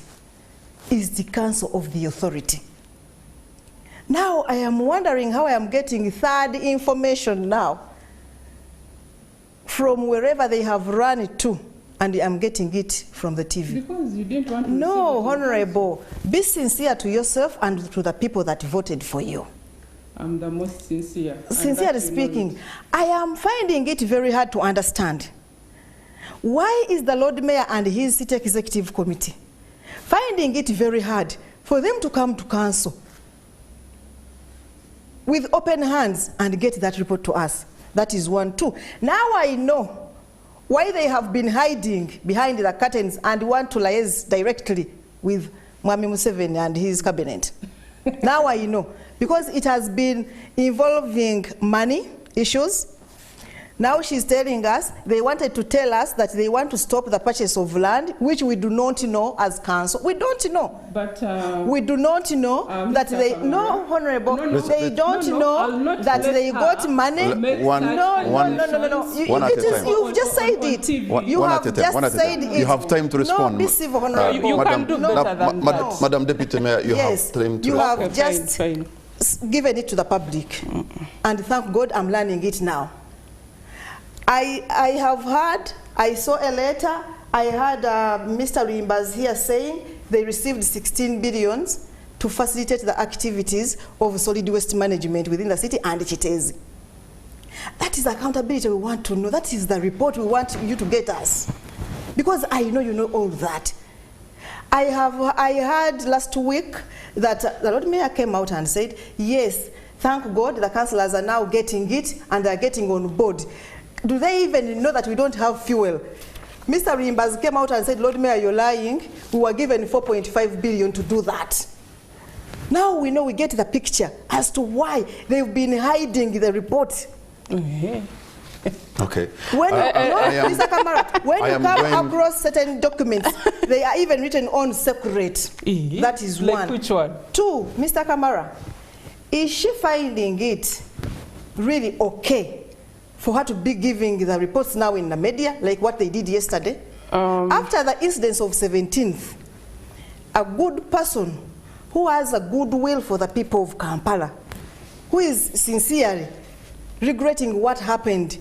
is the council of the authority. Now I am wondering how I am getting third information now from wherever they have run it to, and I'm getting it from the TV. Because you didn't want to. No, Honorable, be sincere to yourself and to the people that voted for you. I'm the most sincere. Sincerely speaking, I am finding it very hard to understand. Why is the Lord Mayor and his City Executive Committee finding it very hard for them to come to council with open hands and get that report to us? That is one. Two, now I know why they have been hiding behind the curtains and want to liaise directly with Mwami Museveni and his cabinet. Now I know, because it has been involving money issues. Now she's telling us they wanted to tell us that they want to stop the purchase of land, which we do not know as council. We don't know. But we do not know that they, no, Honorable, they don't know that they got money. You've just said it. You have just said it. You have time to respond. No, be civil, Honorable. You can do better than that. Madam Deputy Mayor, you have time to you respond. have just given it to the public. And thank God I'm learning it now. I have heard, I saw a letter, I heard Mr. Rimbas here saying they received 16 billions to facilitate the activities of solid waste management within the city and Chitezi. That is accountability we want to know. That is the report we want you to get us. Because I know you know all that. I heard last week that the Lord Mayor came out and said, yes, thank God the councillors are now getting it and they are getting on board. Do they even know that we don't have fuel? Mr. Rimbas came out and said, Lord Mayor, you're lying. We were given 4.5 billion to do that. Now we know, we get the picture as to why they've been hiding the report. Okay. When Mr. Kamara, when you come across certain documents, they are even written on separate. That is like one. Which one? Two, Mr. Kamara, is she finding it really okay for her to be giving the reports now in the media, like what they did yesterday? After the incidents of 17th, a good person who has a goodwill for the people of Kampala, who is sincerely regretting what happened,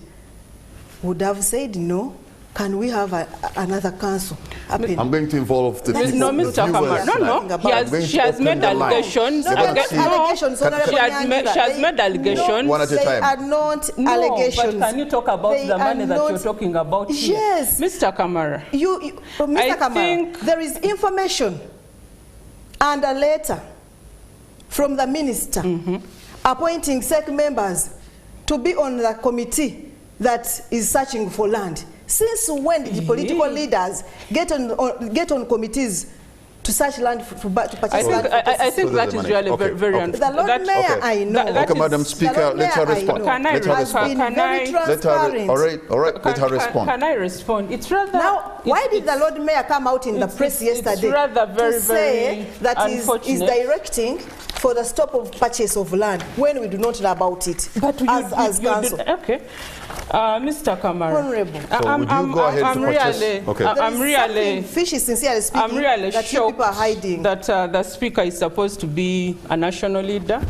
would have said, no, can we have another council happen? I'm going to involve the people. No, Mr. Kamara. No. She has made allegations. She has made allegations. One at a time. They are not allegations. But can you talk about the money that you're talking about here? Yes. Mr. Kamara. Mr. Kamara, there is information and a letter from the minister appointing SEC members to be on the committee that is searching for land. Since when did the political leaders get on committees to search land to purchase land? I think that is really very unfair. The Lord Mayor, I know. Okay, Madam Speaker, let her respond. Let her respond. Can I respond? It's rather. Now, why did the Lord Mayor come out in the press yesterday to say that is directing for the stop of purchase of land when we do not know about it? But as council. Okay. Mr. Kamara. Honorable. So would you go ahead to purchase? Okay. I'm really fishy, sincerely speaking, I'm really that shocked people are hiding. That the speaker is supposed to be a national leader,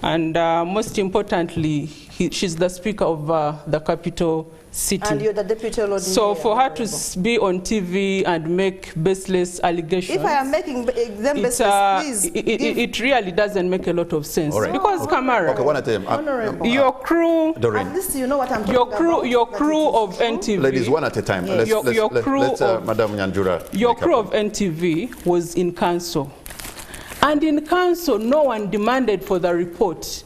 and most importantly, she's the speaker of the capital city. And you're the deputy Lord So Mayor, for her to be on TV and make baseless allegations, if I am making them baseless, please. It really doesn't make a lot of sense. Right. Because Kamara, okay, one at a time. your crew, at least you know what I'm talking about. Your crew of NTV. Ladies, one at a time. Yes. Let's Madam Nyanjura. Your crew of NTV was in council. And in council, no one demanded for the report.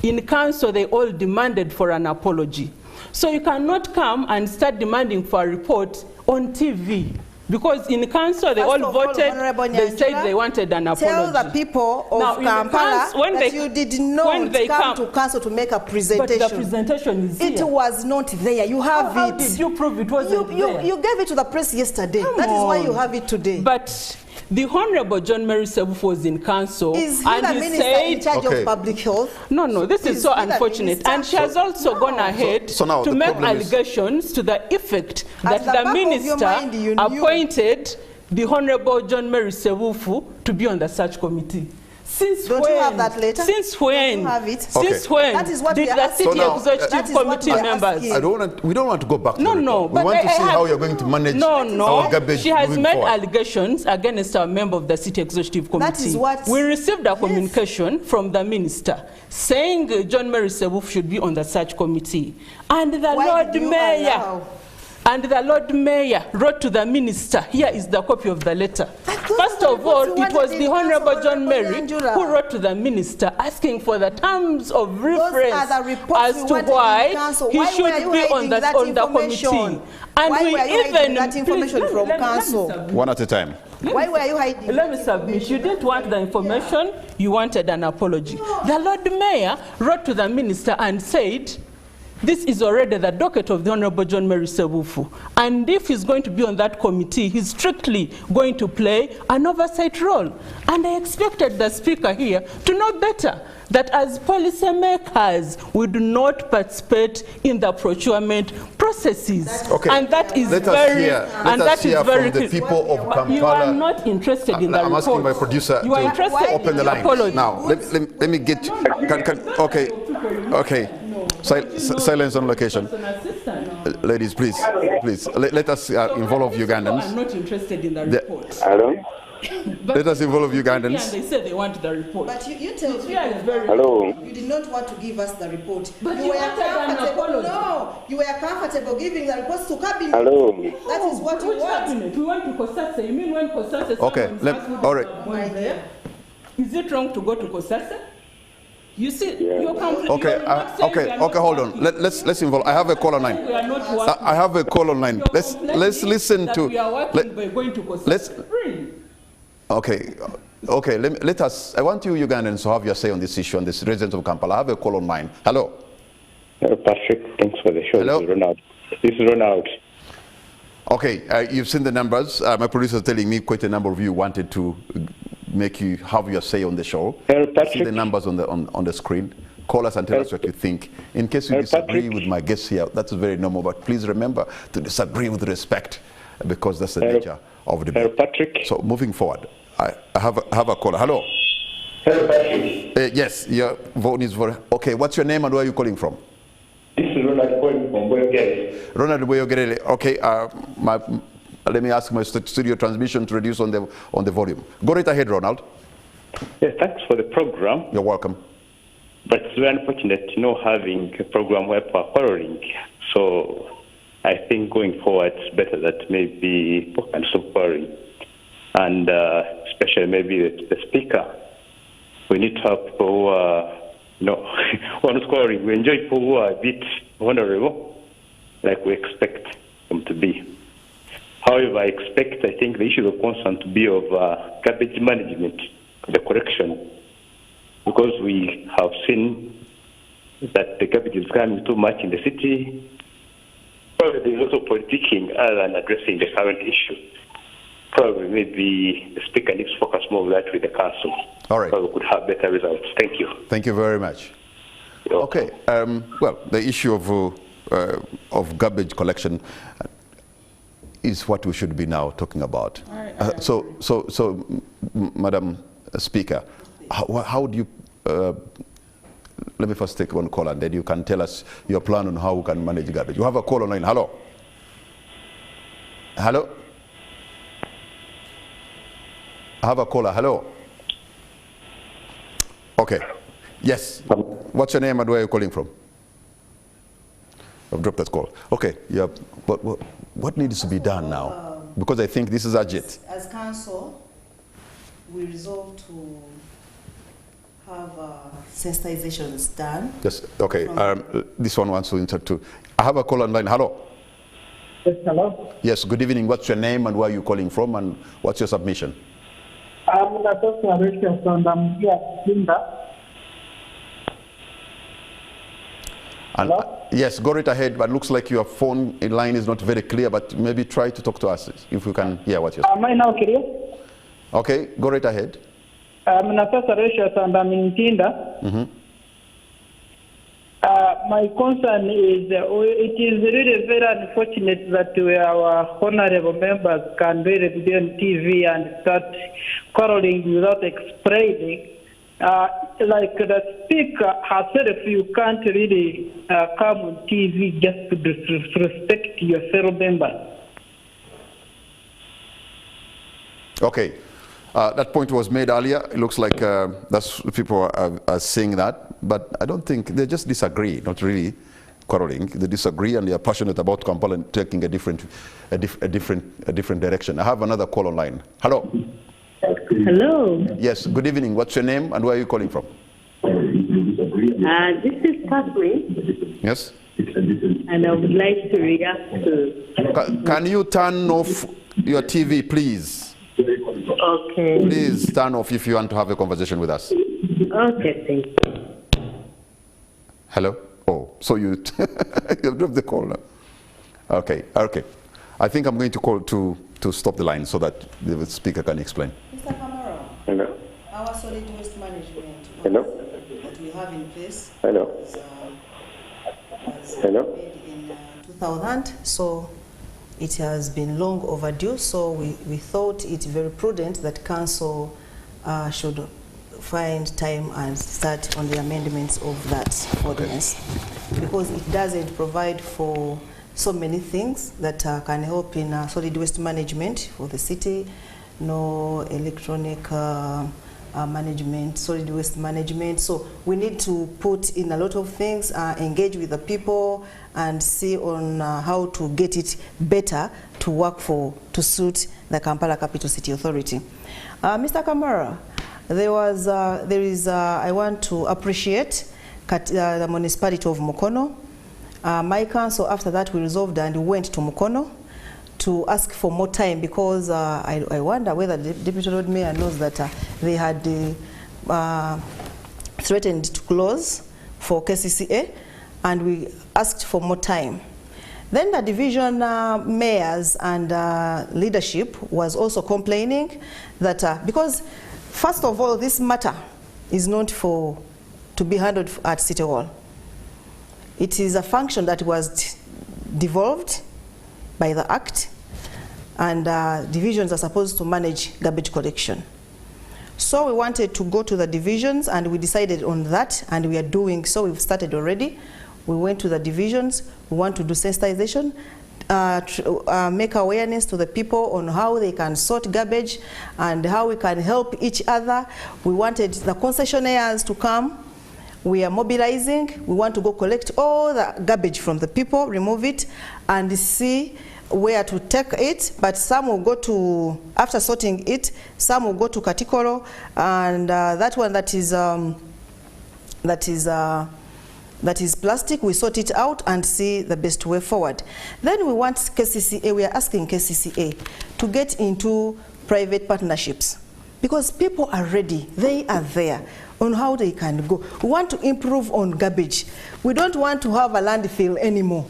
In council, they all demanded for an apology. So you cannot come and start demanding for a report on TV. Because in council, they all voted, they said they wanted an apology. Tell the people of Kampala that you did not come to council to make a presentation. But the presentation is here. It was not there. You have it. How did you prove it wasn't there? You gave it to the press yesterday. That is why you have it today. But the Honorable John Mary Sebufu was in council. Is he the minister in charge of public health? No, this is so unfortunate. And she has also gone ahead to make allegations to the effect that the minister appointed the Honorable John Mary Sebufu to be on the search committee. Since Don't when? You have that later? Since when? Don't you have it? Since when? That is what did the city executive committee members? We don't want to go back to we want to see how you're going to manage our garbage. She has made allegations against a member of the city executive committee. That is what we received a communication from the minister saying John Mary Sebufu should be on the search committee. And the Lord Mayor wrote to the minister. Here is the copy of the letter. First of all, it was the Honorable John Mary who wrote to the minister asking for the terms of reference as to why he should be on the committee. And why we were you even that information from council? One at a time. Why were you hiding? Let me submit. You didn't want the information. You wanted an apology. The Lord Mayor wrote to the minister and said, this is already the docket of the Honorable John Mary Sebufu. And if he's going to be on that committee, he's strictly going to play an oversight role. And I expected the speaker here to know better that as policymakers, we do not participate in the procurement processes. Okay. And that is Let us hear from the people of Kampala. You are not interested in the report. I'm asking my producer to open the line. Now, let me get... Okay. Silence on location. Ladies, please. Let us involve Ugandans. I'm not interested in the report. Hello? Let us involve Ugandans. And they said they want the report. But you tell me. Hello? You did not want to give us the report. But you were comfortable. No, you were comfortable giving the reports to cabinet. Hello? That is what you want. Cabinet? We went to KCCA. You mean when KCCA? Okay, all right. Is it wrong to go to KCCA? You see, you're okay, hold on. Let's involve. I have a call online. I have a call online. Let's listen to. Let's. Okay. Let us. I want you Ugandans to have your say on this issue, on this residents of Kampala. I have a call online. Hello. Patrick, thanks for the show. Hello. This is Ronald. Okay, you've seen the numbers. My producer is telling me quite a number of you wanted to make you have your say on the show. See the numbers on the screen. Call us and tell us what you think. In case you disagree with my guests here, that's very normal, but please remember to disagree with respect, because that's the nature of the debate. Patrick. So moving forward, I have a caller. Hello. Hello, Patrick. Yes, your phone is for... Okay, what's your name and where are you calling from? This is Ronald calling from Boyogerele. Ronald Boyogerele. Okay, let me ask my studio transmission to reduce on the volume. Go right ahead, Ronald. Yes, thanks for the program. You're welcome. But it's very unfortunate, having a program where we're quarreling. So I think going forward, it's better that maybe people can stop quarreling. And especially maybe the speaker. We need to have people who are, who are not quarreling. We enjoy people who are a bit vulnerable, like we expect them to be. However, I think the issue of concern to be of garbage management, the correction, because we have seen that the garbage is coming too much in the city. Probably there's also politicking other than addressing the current issue. Probably maybe the speaker needs to focus more on that with the council. All right. So we could have better results. Thank you. Thank you very much. Okay. Well, the issue of garbage collection is what we should be now talking about. So, Madam Speaker, how do you, let me first take one call and then you can tell us your plan on how we can manage garbage. You have a call online. Hello? Hello? I have a caller. Hello? Okay. Yes. What's your name and where are you calling from? I've dropped that call. Okay. Yeah. What needs to be done now? Because I think this is urgent. As council, we resolved to have sensitizations done. Yes. Okay. This one wants to insert too. I have a call online. Hello. Yes, hello. Yes, good evening. What's your name and where are you calling from and what's your submission? I'm Dr. Accusations and I'm here at Linda. And, yes, go right ahead, but looks like your phone line is not very clear, but maybe try to talk to us if you can hear what you're saying. Am I now clear? Okay, go right ahead. I'm Dr. Accusations and I'm in Tinda. My concern is it is really very unfortunate that our honorable members can really be on TV and start quarreling without explaining. Like the speaker herself, you can't really come on TV just to disrespect your fellow members. Okay, that point was made earlier. It looks like that's people are saying that, but I don't think they just disagree, not really quarreling. They disagree and they are passionate about Kampala and taking a different direction. I have another call online. Hello. Hello. Yes, good evening. What's your name and where are you calling from? This is Kathleen. Yes. And I would like to react to... Can you turn off your TV, please? Okay. Please turn off if you want to have a conversation with us. Okay, thank you. Hello? Oh, so you dropped the call now. Okay, okay. I think I'm going to call to stop the line so that the speaker can explain. Mr. Kamara. Hello. Our solid waste management Hello. that we have in place Hello. was Hello. made in 2000, so it has been long overdue. So we thought it very prudent that council should find time and start on the amendments of that ordinance, because it doesn't provide for so many things that can help in solid waste management for the city. No electronic management, solid waste management. So we need to put in a lot of things, engage with the people and see on how to get it better to work to suit the Kampala Capital City Authority. Mr. Kamara, I want to appreciate the municipality of Mukono. My council, after that, we resolved and went to Mukono to ask for more time, because I wonder whether the Deputy Lord Mayor knows that they had threatened to close for KCCA, and we asked for more time. Then the division mayors and leadership was also complaining that because, first of all, this matter is not to be handled at City Hall. It is a function that was devolved by the Act, and divisions are supposed to manage garbage collection. So we wanted to go to the divisions, and we decided on that, and we are doing so. We've started already. We went to the divisions. We want to do sensitization, make awareness to the people on how they can sort garbage and how we can help each other. We wanted the concessionaires to come. We are mobilizing. We want to go collect all the garbage from the people, remove it, and see where to take it. But some will go to, after sorting it, some will go to Katikoro, and that one that is plastic, we sort it out and see the best way forward. Then we want KCCA, we are asking KCCA to get into private partnerships, because people are ready, they are there on how they can go. We want to improve on garbage. We don't want to have a landfill anymore.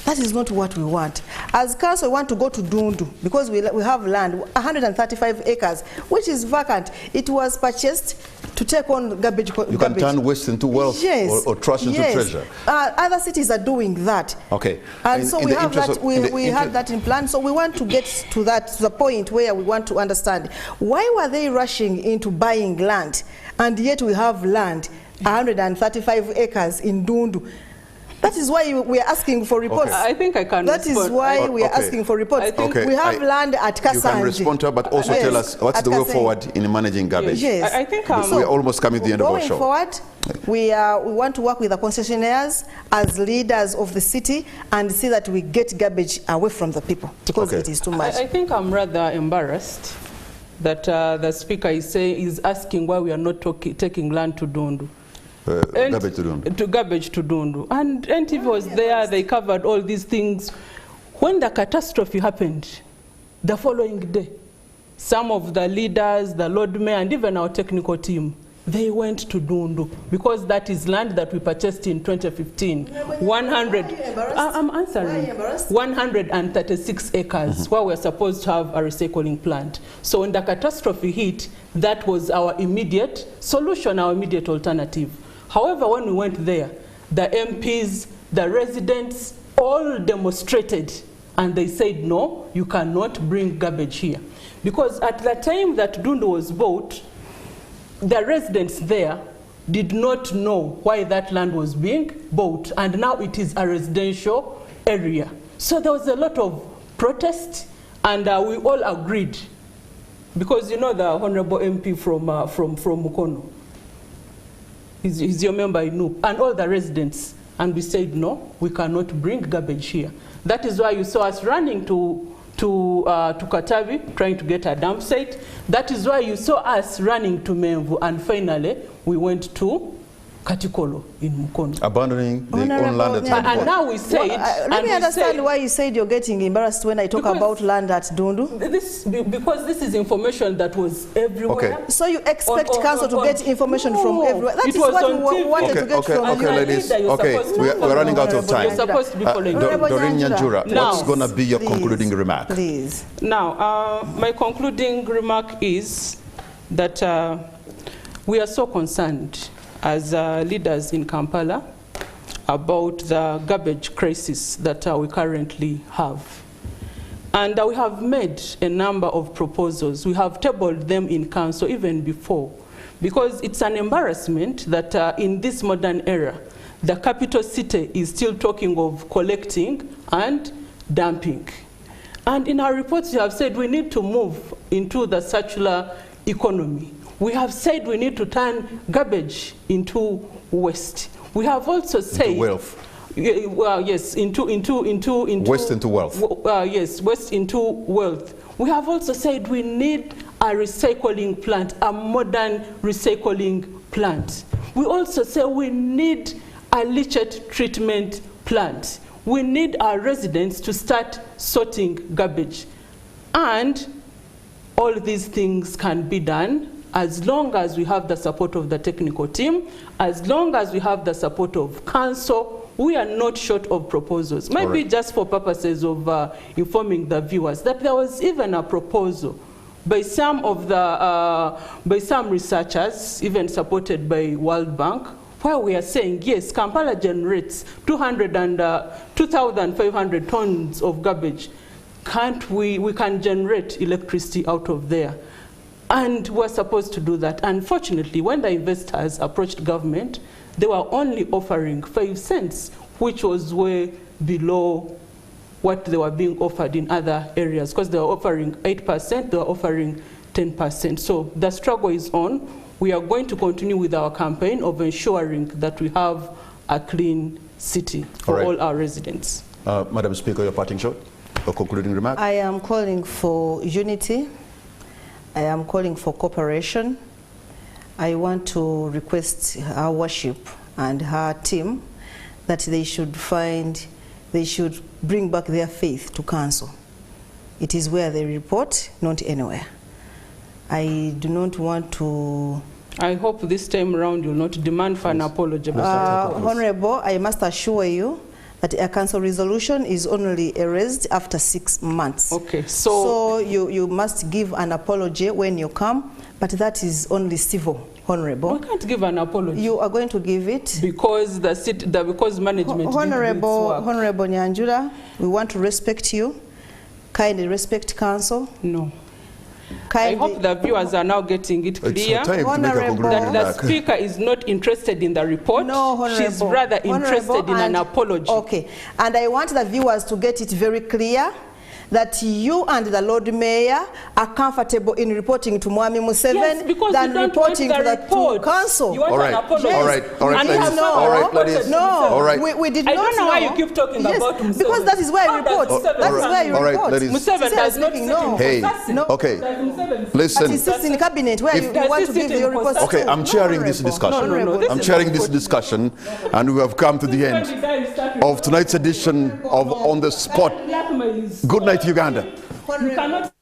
That is not what we want. As council, we want to go to Dundu, because we have land, 135 acres, which is vacant. It was purchased to take on garbage. You can turn waste into wealth, yes, or trash into treasure. Other cities are doing that. Okay. And so we have that, we have that in plan. So we want to get to that, to the point where we want to understand, why were they rushing into buying land, and yet we have land, 135 acres in Dundu. That is why we are asking for reports. Okay. I think I can That respond. is why we are asking for reports. We have land at Kasanje. You can respond to her, but also tell us what's the way forward in managing garbage. Yes. I think we're almost coming to the end of our show. Going forward, we want to work with the concessionaires as leaders of the city and see that we get garbage away from the people, because it is too much. I think I'm rather embarrassed that the speaker is asking why we are not taking land to Dundu. Garbage to Dundu. Garbage to Dundu. And NTV was there, they covered all these things. When the catastrophe happened, the following day, some of the leaders, the Lord Mayor, and even our technical team, they went to Dundu because that is land that we purchased in 2015. 100. I'm answering. 136 acres where we're supposed to have a recycling plant. So when the catastrophe hit, that was our immediate solution, our immediate alternative. However, when we went there, the MPs, the residents, all demonstrated, and they said, no, you cannot bring garbage here. Because at the time that Dundu was bought, the residents there did not know why that land was being bought, and now it is a residential area. So there was a lot of protest, and we all agreed. Because you know the Honorable MP from Mukono, he's your member in Noop, and all the residents, and we said, no, we cannot bring garbage here. That is why you saw us running to Katavi, trying to get a dump site. That is why you saw us running to Menvu, and finally we went to Katikolo in Mukono. Abandoning the own land at and now we said... let me understand why you said you're getting embarrassed when I talk about land at Dundu. Because this is information that was everywhere. Okay. So you expect council to get information from everywhere? That is what we wanted to get from you. Ladies. Okay, we're running out of time. You're supposed to be following. Doreen Nyanjura, what's going to be your concluding remark? Please. Now, my concluding remark is that we are so concerned as leaders in Kampala about the garbage crisis that we currently have. And we have made a number of proposals. We have tabled them in council even before, because it's an embarrassment that in this modern era, the capital city is still talking of collecting and dumping. And in our reports, we have said we need to move into the circular economy. We have said we need to turn garbage into waste. We have also said... Into wealth. Well, yes, into waste into wealth. Yes, waste into wealth. We have also said we need a recycling plant, a modern recycling plant. We also say we need a leachate treatment plant. We need our residents to start sorting garbage. And all these things can be done as long as we have the support of the technical team, as long as we have the support of council. We are not short of proposals. Maybe just for purposes of informing the viewers, that there was even a proposal by some of the, by some researchers, even supported by World Bank, where we are saying, yes, Kampala generates 2,500 tons of garbage. Can't we can generate electricity out of there. And we're supposed to do that. Unfortunately, when the investors approached government, they were only offering 5 cents, which was way below what they were being offered in other areas, because they were offering 8%, they were offering 10%. So the struggle is on. We are going to continue with our campaign of ensuring that we have a clean city for all our residents. Madam Speaker, your parting shot, or concluding remark? I am calling for unity. I am calling for cooperation. I want to request our worship and her team that they should bring back their faith to council. It is where they report, not anywhere. I do not want to... I hope this time around you'll not demand for an apology. Honorable, I must assure you that a council resolution is only erased after 6 months. Okay, so you must give an apology when you come, but that is only civil, Honorable. We can't give an apology. You are going to give it because because management. Honorable Nyanjura, we want to respect you. Kindly respect council. No. I hope the viewers are now getting it clear that the speaker is not interested in the report. No, Honorable. She's rather interested in an apology. Okay, and I want the viewers to get it very clear that you and the Lord Mayor are comfortable in reporting to Mwami Museveni than reporting to the council. You want an apology? All right, ladies. No, we did not know. I don't know why you keep talking about Museveni. Because that is where I report. That is where you report. Museveni does not Hey, okay, listen. He sits in cabinet where you want to give your report. Okay, I'm chairing this discussion. I'm chairing this discussion, and we have come to the end of tonight's edition of On the Spot Fatma is... Good night, Uganda. You cannot...